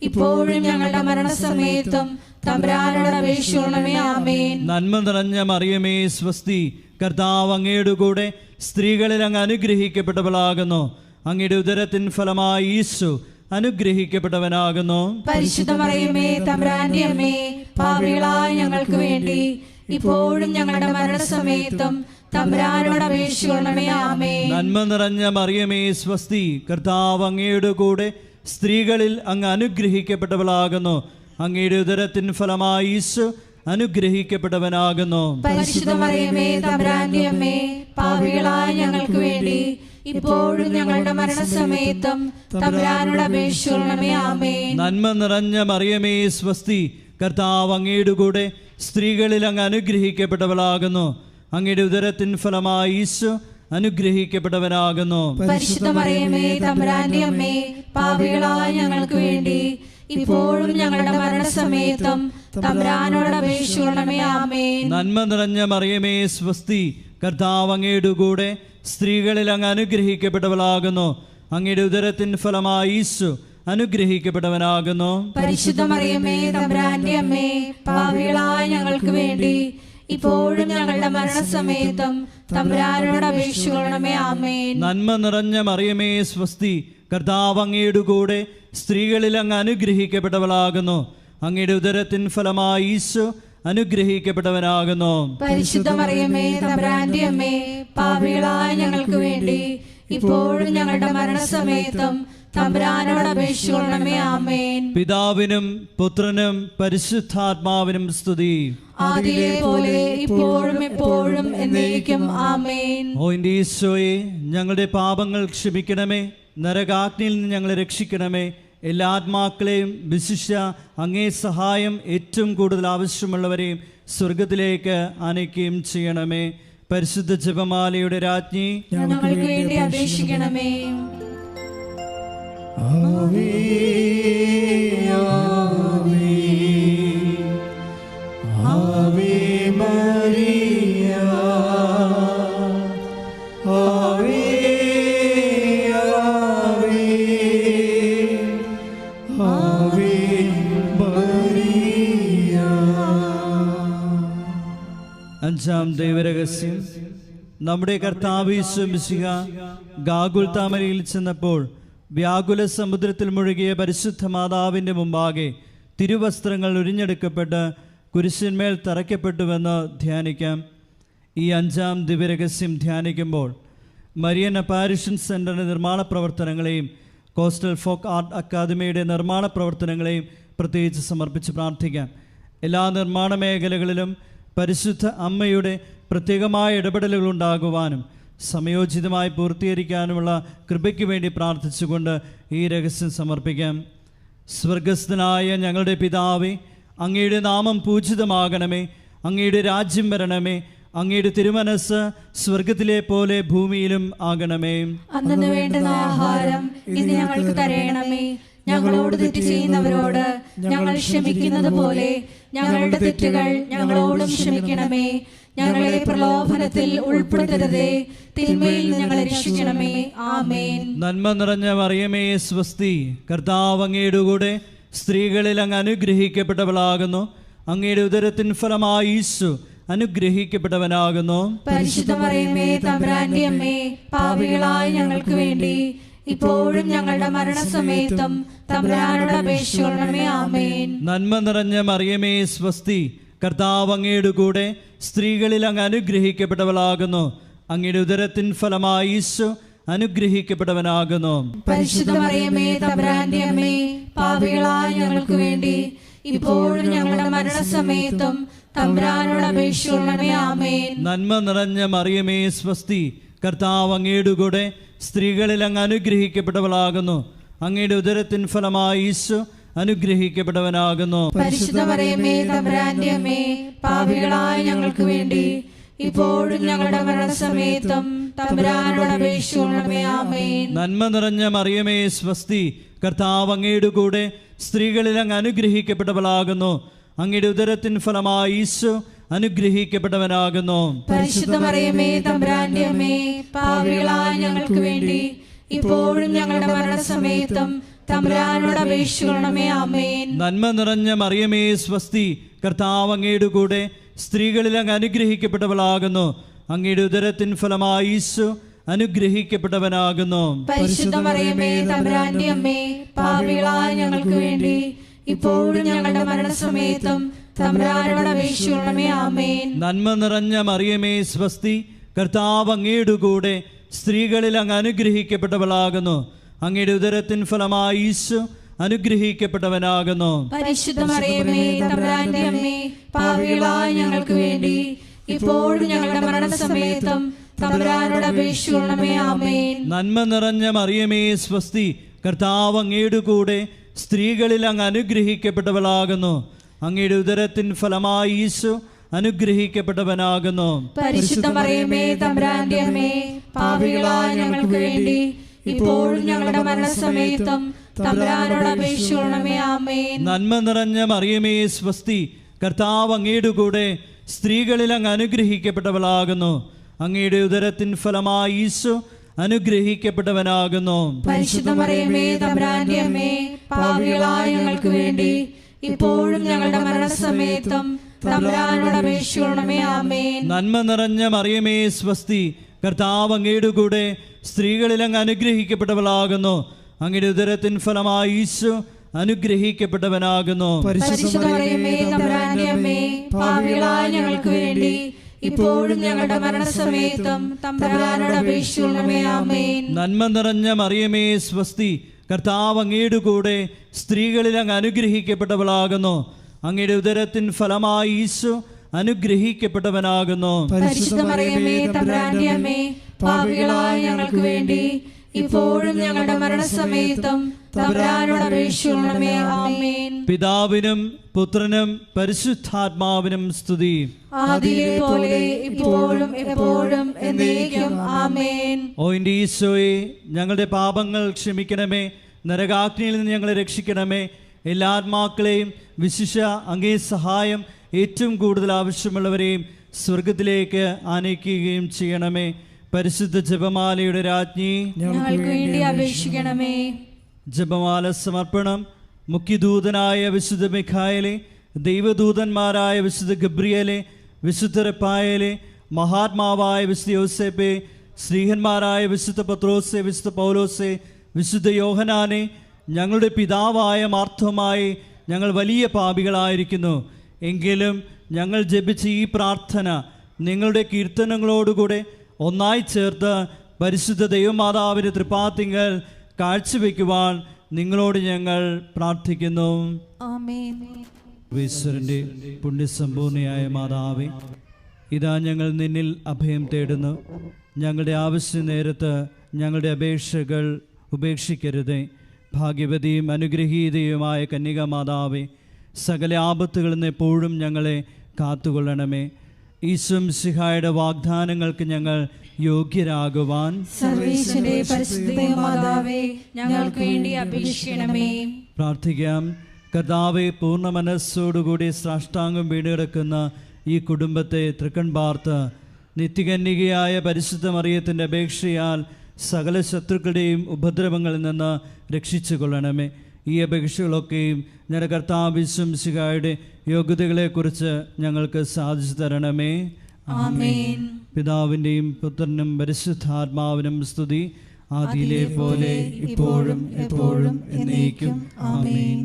ഇപ്പോഴും ഞങ്ങളുടെ മരണസമയത്തും തമ്പുരാനോട് അപേക്ഷിക്കണമേ. ആമേൻ. നന്മ നിറഞ്ഞ മറിയമേ, സ്വസ്തി, കർത്താവ് അങ്ങയുടെ കൂടെ സ്ത്രീകളിൽ അങ്ങ് അനുഗ്രഹിക്കപ്പെട്ടവളാകുന്നു. അങ്ങയുടെ ഉദരത്തിൻ ഫലമായി ഈശോ അനുഗ്രഹിക്കപ്പെട്ടവനാകുന്നു. പരിശുദ്ധ മറിയമേ, തമ്പുരാന്റെ അമ്മേ, പാപികളായ ഞങ്ങൾക്ക് വേണ്ടി ഇപ്പോഴും ഞങ്ങളുടെ മരണസമയത്തും തമ്പുരാനോട് അപേക്ഷിക്കണമേ. ആമേൻ. നന്മ നിറഞ്ഞ മറിയമേ, സ്വസ്തി, കർത്താവ് അങ്ങയുടെ കൂടെ സ്ത്രീകളിൽ അങ്ങ് അനുഗ്രഹിക്കപ്പെട്ടവളാകുന്നു. അങ്ങയുടെ ഉദരത്തിൻ ഫലമായി ഈശോ അനുഗ്രഹിക്കപ്പെട്ടവനാകുന്നു. പരിശുദ്ധ മറിയമേ തമ്പുരാന്റെ അമ്മേ, പാപികളായ ഞങ്ങൾക്ക് വേണ്ടി ഇപ്പോഴും ഞങ്ങളുടെ മരണസമയത്തും തമ്പുരാനോട് അപേക്ഷിക്കണമേ. ആമേൻ. നന്മ നിറഞ്ഞ മറിയമേ സ്വസ്തി, കർത്താവ് അങ്ങയുടെ കൂടെ സ്ത്രീകളിൽ അങ്ങ് അനുഗ്രഹിക്കപ്പെട്ടവളാകുന്നു. അങ്ങയുടെ ഉദരത്തിൻ ഫലമായി ഈശോ അനുഗ്രഹിക്കപ്പെട്ടവനാകുന്നു. പരിശുദ്ധ മറിയമേ തമ്പുരാന്റെ അമ്മേ, പാപികളായ ഞങ്ങൾക്ക് വേണ്ടി ഇപ്പോഴും ഞങ്ങളുടെ മരണസമയത്തും തമ്പുരാനോട് അപേക്ഷിക്കണമേ. ആമേൻ. നന്മ നിറഞ്ഞ മറിയമേ സ്വസ്തി, കർത്താവ് അങ്ങയുടെ കൂടെ സ്ത്രീകളിൽ അങ്ങ് അനുഗ്രഹിക്കപ്പെട്ടവളാകുന്നു. അങ്ങയുടെ ഉദരത്തിൻ ഫലമായി ഈശോ അനുഗ്രഹിക്കപ്പെട്ടവനാകുന്നു. പരിശുദ്ധ മറിയമേ തമ്പുരാന്റെ അമ്മേ, പാപികളായ ഞങ്ങൾക്ക് വേണ്ടി ഇപ്പോഴും ഞങ്ങളുടെ മരണസമയത്തും തമ്പുരാനോട് അപേക്ഷിക്കണമേ. ആമേൻ. നന്മ നിറഞ്ഞ മറിയമേ സ്വസ്തി, കർത്താവ് അങ്ങയുടെ കൂടെ സ്ത്രീകളിൽ അങ്ങ് അനുഗ്രഹിക്കപ്പെട്ടവളാകുന്നു. അങ്ങയുടെ ഉദരത്തിൻ ഫലമായി ഈശോ അനുഗ്രഹിക്കപ്പെട്ടവനാകുന്നു. പരിശുദ്ധ മറിയമേ തമ്പുരാന്റെ അമ്മേ, പാപികളായ ഞങ്ങൾക്ക് വേണ്ടി ഇപ്പോഴും ഞങ്ങളുടെ മരണസമയത്തും തമ്പുരാനോട് അപേക്ഷിക്കണമേ. ആമേൻ. പിതാവിനും പുത്രനും പരിശുദ്ധാത്മാവിനും സ്തുതി. ആദിയിലെ പോലെ ഇപ്പോഴും എപ്പോഴും എന്നേക്കും. ആമേൻ. ഓ എൻ്റെ ഈശോയെ, ഞങ്ങളുടെ പാപങ്ങൾ ക്ഷമിക്കണമേ, നരകാഗ്നിയിൽ നിന്ന് ഞങ്ങളെ രക്ഷിക്കണമേ. എല്ലാ ആത്മാക്കളെയും വിശിഷ്യ അങ്ങേ സഹായം ഏറ്റവും കൂടുതൽ ആവശ്യമുള്ളവരെയും സ്വർഗത്തിലേക്ക് ആനയിക്കുകയും ചെയ്യണമേ. പരിശുദ്ധ ജപമാലയുടെ രാജ്ഞി, ഞങ്ങൾക്ക് വേണ്ടി അപേക്ഷിക്കണമേ. ആവേ ആവേ ആവേ മരിയ, ആവേ ആവേ ആവേ മരിയ. അഞ്ചാം ദൈവരഹസ്യം. നമ്മുടെ കർത്താവ് യേശു മിശിഹ ഗാഗുൽത്താമലയിൽ ചെന്നപ്പോൾ വ്യാകുല സമുദ്രത്തിൽ മുഴുകിയ പരിശുദ്ധ മാതാവിൻ്റെ മുമ്പാകെ തിരുവസ്ത്രങ്ങൾ ഉരിഞ്ഞെടുക്കപ്പെട്ട് കുരിശിന്മേൽ തറയ്ക്കപ്പെട്ടുവെന്ന് ധ്യാനിക്കാം. ഈ അഞ്ചാം ദിവ്യരഹസ്യം ധ്യാനിക്കുമ്പോൾ മരിയൻ അപ്പാരിഷൻ സെൻ്ററിൻ്റെ നിർമ്മാണ പ്രവർത്തനങ്ങളെയും കോസ്റ്റൽ ഫോക്ക് ആർട്ട് അക്കാദമിയുടെ നിർമ്മാണ പ്രവർത്തനങ്ങളെയും പ്രത്യേകിച്ച് സമർപ്പിച്ച് പ്രാർത്ഥിക്കാം. എല്ലാ നിർമ്മാണ മേഖലകളിലും പരിശുദ്ധ അമ്മയുടെ പ്രത്യേകമായ ഇടപെടലുകൾ ഉണ്ടാകുവാനും സമയോചിതമായി പൂർത്തീകരിക്കാനുമുള്ള കൃപയ്ക്ക് വേണ്ടി പ്രാർത്ഥിച്ചുകൊണ്ട് ഈ രഹസ്യം സമർപ്പിക്കാം. സ്വർഗസ്ഥനായ ഞങ്ങളുടെ പിതാവേ, അങ്ങയുടെ നാമം പൂജിതമാകണമേ. അങ്ങയുടെ രാജ്യം വരണമേ. അങ്ങയുടെ തിരുമനസ് സ്വർഗത്തിലെ പോലെ ഭൂമിയിലും ആകണമേ. അന്നു വേണ്ടുന്ന ആഹാരം ഇന്ന് ഞങ്ങൾക്ക് തരയണമേ. ഞങ്ങളോട് തെറ്റ് ചെയ്യുന്നവരോട് ഞങ്ങൾ ക്ഷമിക്കുന്നത് പോലെ ഞങ്ങളുടെ തെറ്റുകൾ ഞങ്ങളോടും ക്ഷമിക്കണമേ. ഞങ്ങളെ പ്രലോഭനത്തിൽ ഉൾപ്പെടുത്തരുതേ, തിന്മയിൽ ഞങ്ങളെ രക്ഷിക്കണമേ. ആമേൻ. നന്മ നിറഞ്ഞ മറിയമേ സ്വസ്തി, കർത്താവ് അങ്ങയുടെ കൂടെ സ്ത്രീകളിൽ അങ്ങ് അനുഗ്രഹിക്കപ്പെട്ടവളാകുന്നു. അങ്ങയുടെ ഉദരത്തിൻ ഫലമായി ഈശോ അനുഗ്രഹിക്കപ്പെട്ടവനാകുന്നു. പരിശുദ്ധ മറിയമേ തമ്പുരാന്റെ അമ്മേ, പാപികളായ ഞങ്ങൾക്ക് വേണ്ടി ഇപ്പോഴും ഞങ്ങളുടെ മരണസമയത്തും തമ്പുരാനോട് അപേക്ഷിക്കണമേ. ആമേൻ. നന്മ നിറഞ്ഞ മറിയമേ സ്വസ്തി, കർത്താവ് അങ്ങയുടെ കൂടെ സ്ത്രീകളിൽ അങ്ങ് അനുഗ്രഹിക്കപ്പെട്ടവളാകുന്നു. അങ്ങയുടെ ഉദരത്തിൻ ഫലമായി ഈശോ അനുഗ്രഹിക്കപ്പെട്ടവനാകുന്നു. പരിശുദ്ധ മറിയമേ തമ്പുരാന്റെ അമ്മേ, പാപികളായ ഞങ്ങൾക്ക് വേണ്ടി ഇപ്പോഴും ഞങ്ങളുടെ മരണസമയത്തും തമ്പുരാനോട് അപേക്ഷിക്കണമേ. ആമേൻ. നന്മ നിറഞ്ഞ മറിയമേ സ്വസ്തി, കർത്താവ് അങ്ങയുടെ കൂടെ സ്ത്രീകളിൽ അങ്ങ് അനുഗ്രഹിക്കപ്പെട്ടവളാകുന്നു. അങ്ങയുടെ ഉദരത്തിൻ ഫലമായി ഈശോ അനുഗ്രഹിക്കപ്പെട്ടവനാകുന്നു. പരിശുദ്ധ മറിയമേ തമ്പുരാന്റെ അമ്മേ, പാപികളായ ഞങ്ങൾക്ക് വേണ്ടി ഇപ്പോഴും ഞങ്ങളുടെ മരണസമയത്തും തമ്പുരാനോട് അപേക്ഷിക്കണമേ. ആമേൻ. നന്മ നിറഞ്ഞ മറിയമേ സ്വസ്തി, കർത്താവ് അങ്ങയുടെ കൂടെ സ്ത്രീകളിൽ അങ്ങ് അനുഗ്രഹിക്കപ്പെട്ടവളാകുന്നു. അങ്ങയുടെ ഉദരത്തിൻ ഫലമായി ഈശോ അനുഗ്രഹിക്കപ്പെട്ടവനാകുന്നു. പരിശുദ്ധ മറിയമേ തമ്പുരാന്റെ അമ്മേ, പാപികളായ ഞങ്ങൾക്ക് വേണ്ടി ഇപ്പോഴും ഞങ്ങളുടെ മരണസമയത്തും തമ്പുരാനോട് അപേക്ഷിക്കണമേ. ആമേൻ. നന്മ നിറഞ്ഞ മറിയമേ സ്വസ്തി, കർത്താവ് അങ്ങയുടെ കൂടെ സ്ത്രീകളിൽ അങ്ങ് അനുഗ്രഹിക്കപ്പെട്ടവളാകുന്നു. അങ്ങയുടെ ഉദരത്തിൻ ഫലമായി ഈശോ അനുഗ്രഹിക്കപ്പെട്ടവനാകുന്നു. പരിശുദ്ധ മറിയമേ തമ്പുരാന്റെ അമ്മേ, പാപികളായ ഞങ്ങൾക്ക് വേണ്ടി ഇപ്പോഴും ഞങ്ങളുടെ മരണസമയത്തും തമ്പുരാനോട് അപേക്ഷിക്കണമേ. ആമേൻ. നന്മ നിറഞ്ഞ മറിയമേ സ്വസ്തി, കർത്താവ് അങ്ങയുടെ കൂടെ സ്ത്രീകളിൽ അങ്ങ് അനുഗ്രഹിക്കപ്പെട്ടവളാകുന്നു. അങ്ങയുടെ ഉദരത്തിൻ ഫലമായി ഈശോ അനുഗ്രഹിക്കപ്പെട്ടവനാകുന്നു. പരിശുദ്ധ മറിയമേ, തമ്പുരാന്റെ അമ്മേ, പാപികളായ ഞങ്ങൾക്ക് വേണ്ടി ഇപ്പോഴും ഞങ്ങളുടെ മരണസമയത്തും തമ്പുരാനോട് അപേക്ഷിക്കണമേ. ആമേൻ. നന്മ നിറഞ്ഞ മറിയമേ, സ്വസ്തി, കർത്താവ് അങ്ങയുടെ കൂടെ സ്ത്രീകളിൽ അങ്ങ് അനുഗ്രഹിക്കപ്പെട്ടവളാകുന്നു. അങ്ങയുടെ ഉദരത്തിൻ ഫലമായി ഈശോ അനുഗ്രഹിക്കപ്പെട്ടവനാകുന്നു. പരിശുദ്ധ മറിയമേ, തമ്പുരാന്റെ അമ്മേ, പാപികളായ ഞങ്ങൾക്ക് വേണ്ടി ഇപ്പോഴും ഞങ്ങളുടെ മരണസമയത്തും തമ്പുരാനോട് അപേക്ഷിക്കണമേ. ആമേൻ. നന്മ നിറഞ്ഞ മറിയമേ, സ്വസ്തി, കർത്താവ് അങ്ങയുടെ കൂടെ സ്ത്രീകളിൽ അങ്ങ് അനുഗ്രഹിക്കപ്പെട്ടവളാകുന്നു. അങ്ങയുടെ ഉദരത്തിൻ ഫലമായി ഈശോ അനുഗ്രഹിക്കപ്പെട്ടവനാകുന്നു. പരിശുദ്ധ മറിയമേ, തമ്പുരാന്റെ അമ്മേ, പാപികളായ ഞങ്ങൾക്ക് വേണ്ടി ഇപ്പോഴും ഞങ്ങളുടെ മരണസമയത്തും തമ്പുരാനോട് അപേക്ഷിക്കണമേ. ആമേൻ. നന്മ നിറഞ്ഞ മറിയമേ, സ്വസ്തി, കർത്താവ് അങ്ങയുടെ കൂടെ സ്ത്രീകളിൽ അങ്ങ് അനുഗ്രഹിക്കപ്പെട്ടവളാകുന്നു. അങ്ങയുടെ ഉദരത്തിൻ ഫലമായി ഈശോ അനുഗ്രഹിക്കപ്പെട്ടവനാകുന്നു. പരിശുദ്ധ മറിയമേ, തമ്പുരാന്റെ അമ്മേ, പാപികളായ ഞങ്ങൾക്ക് വേണ്ടി ഇപ്പോഴും ഞങ്ങളുടെ മരണസമയത്തും തമ്പുരാനോട് അപേക്ഷിക്കണമേ. ആമേൻ. നന്മ നിറഞ്ഞ മറിയമേ, സ്വസ്തി, കർത്താവ് അങ്ങയുടെ കൂടെ സ്ത്രീകളിൽ അങ്ങ് അനുഗ്രഹിക്കപ്പെട്ടവളാകുന്നു. അങ്ങയുടെ ഉദരത്തിൻ ഫലമായി ഈശോ അനുഗ്രഹിക്കപ്പെട്ടവനാകുന്നു. പരിശുദ്ധ മറിയമേ, തമ്പുരാന്റെ അമ്മേ, പാപികളായ ഞങ്ങൾക്ക് വേണ്ടി ഇപ്പോഴും ഞങ്ങളുടെ മരണസമയത്തും തമ്പുരാനോട് അപേക്ഷിക്കണമേ. ആമേൻ. പിതാവിനും പുത്രനും പരിശുദ്ധാത്മാവിനും സ്തുതി. ആദിയിലെ പോലെ ഇപ്പോഴും എപ്പോഴും എന്നേക്കും. ആമേൻ. ഓ എൻ്റെ ഈശോയെ, ഞങ്ങളുടെ പാപങ്ങൾ ക്ഷമിക്കണമേ, നരകാഗ്നിയിൽ നിന്ന് ഞങ്ങളെ രക്ഷിക്കണമേ. എല്ലാ ആത്മാക്കളെയും വിശിഷ്യ അങ്ങേ സഹായം ഏറ്റവും കൂടുതൽ ആവശ്യമുള്ളവരെയും സ്വർഗത്തിലേക്ക് ആനയിക്കുകയും ചെയ്യണമേ. പരിശുദ്ധ ജപമാലയുടെ രാജ്ഞി, ഞങ്ങൾക്ക് വേണ്ടി അപേക്ഷിക്കണമേ. ജപമാല സമർപ്പണം. മുഖ്യദൂതനായ വിശുദ്ധ മിഖായേലേ, ദൈവദൂതന്മാരായ വിശുദ്ധ ഗബ്രിയേലേ, വിശുദ്ധ റഫായേലേ, മഹാത്മാവായ വിശുദ്ധ യോസേപ്പേ, ശ്രീഹന്മാരായ വിശുദ്ധ പത്രോസേ, വിശുദ്ധ പൗലോസേ, വിശുദ്ധ യോഹനാനെ, ഞങ്ങളുടെ പിതാവായ മാർത്തോമായി, ഞങ്ങൾ വലിയ പാപികളായിരിക്കുന്നു. എങ്കിലും ഞങ്ങൾ ജപിച്ച ഈ പ്രാർത്ഥന നിങ്ങളുടെ കീർത്തനങ്ങളോടുകൂടെ ഒന്നായി ചേർത്ത് പരിശുദ്ധ ദൈവമാതാവിൻ്റെ തൃപ്പാത്തിങ്കൽ കാഴ്ചവെക്കുവാൻ നിങ്ങളോട് ഞങ്ങൾ പ്രാർത്ഥിക്കുന്നു. ആമേൻ. ഈശ്വരൻ്റെ പുണ്യസമ്പൂർണയായ മാതാവേ, ഇതാ ഞങ്ങൾ നിന്നിൽ അഭയം തേടുന്നു. ഞങ്ങളുടെ ആവശ്യ നേരത്ത് ഞങ്ങളുടെ അപേക്ഷകൾ ഉപേക്ഷിക്കരുതേ. ഭാഗ്യവതിയും അനുഗ്രഹീതയുമായ കന്യക മാതാവേ, സകല ആപത്തുകളിൽ നിന്ന് എപ്പോഴും ഞങ്ങളെ കാത്തുകൊള്ളണമേ. ഈശോ മിശിഹായുടെ വാഗ്ദാനങ്ങൾക്ക് ഞങ്ങൾ യോഗ്യരാകുവാൻ സർവ്വേശ്വരന്റെ പരിശുദ്ധ മാതാവേ, ഞങ്ങൾക്ക് വേണ്ടി അപേക്ഷിക്കണമേ. പ്രാർത്ഥിക്കാം. കർത്താവെ, പൂർണ്ണ മനസ്സോടുകൂടി സാഷ്ടാംഗം വീടുകിടക്കുന്ന ഈ കുടുംബത്തെ തൃക്കൺ പാർത്ത് നിത്യകന്യകയായ പരിശുദ്ധ മറിയത്തിൻ്റെ അപേക്ഷയാൽ സകല ശത്രുക്കളുടെയും ഉപദ്രവങ്ങളിൽ നിന്ന് രക്ഷിച്ചു കൊള്ളണമേ. ഈ അപേക്ഷകളൊക്കെയും ഞങ്ങളുടെ കർത്താവ് യേശു മിശിഹായുടെ യോഗ്യതകളെക്കുറിച്ച് ഞങ്ങൾക്ക് സാധിച്ചു തരണമേ. ആമേൻ. പിതാവിൻ്റെയും പുത്രനും പരിശുദ്ധാത്മാവിനും സ്തുതി. ആദിയിലെ പോലെ ഇപ്പോഴും എപ്പോഴും എന്നേക്കും. ആമേൻ.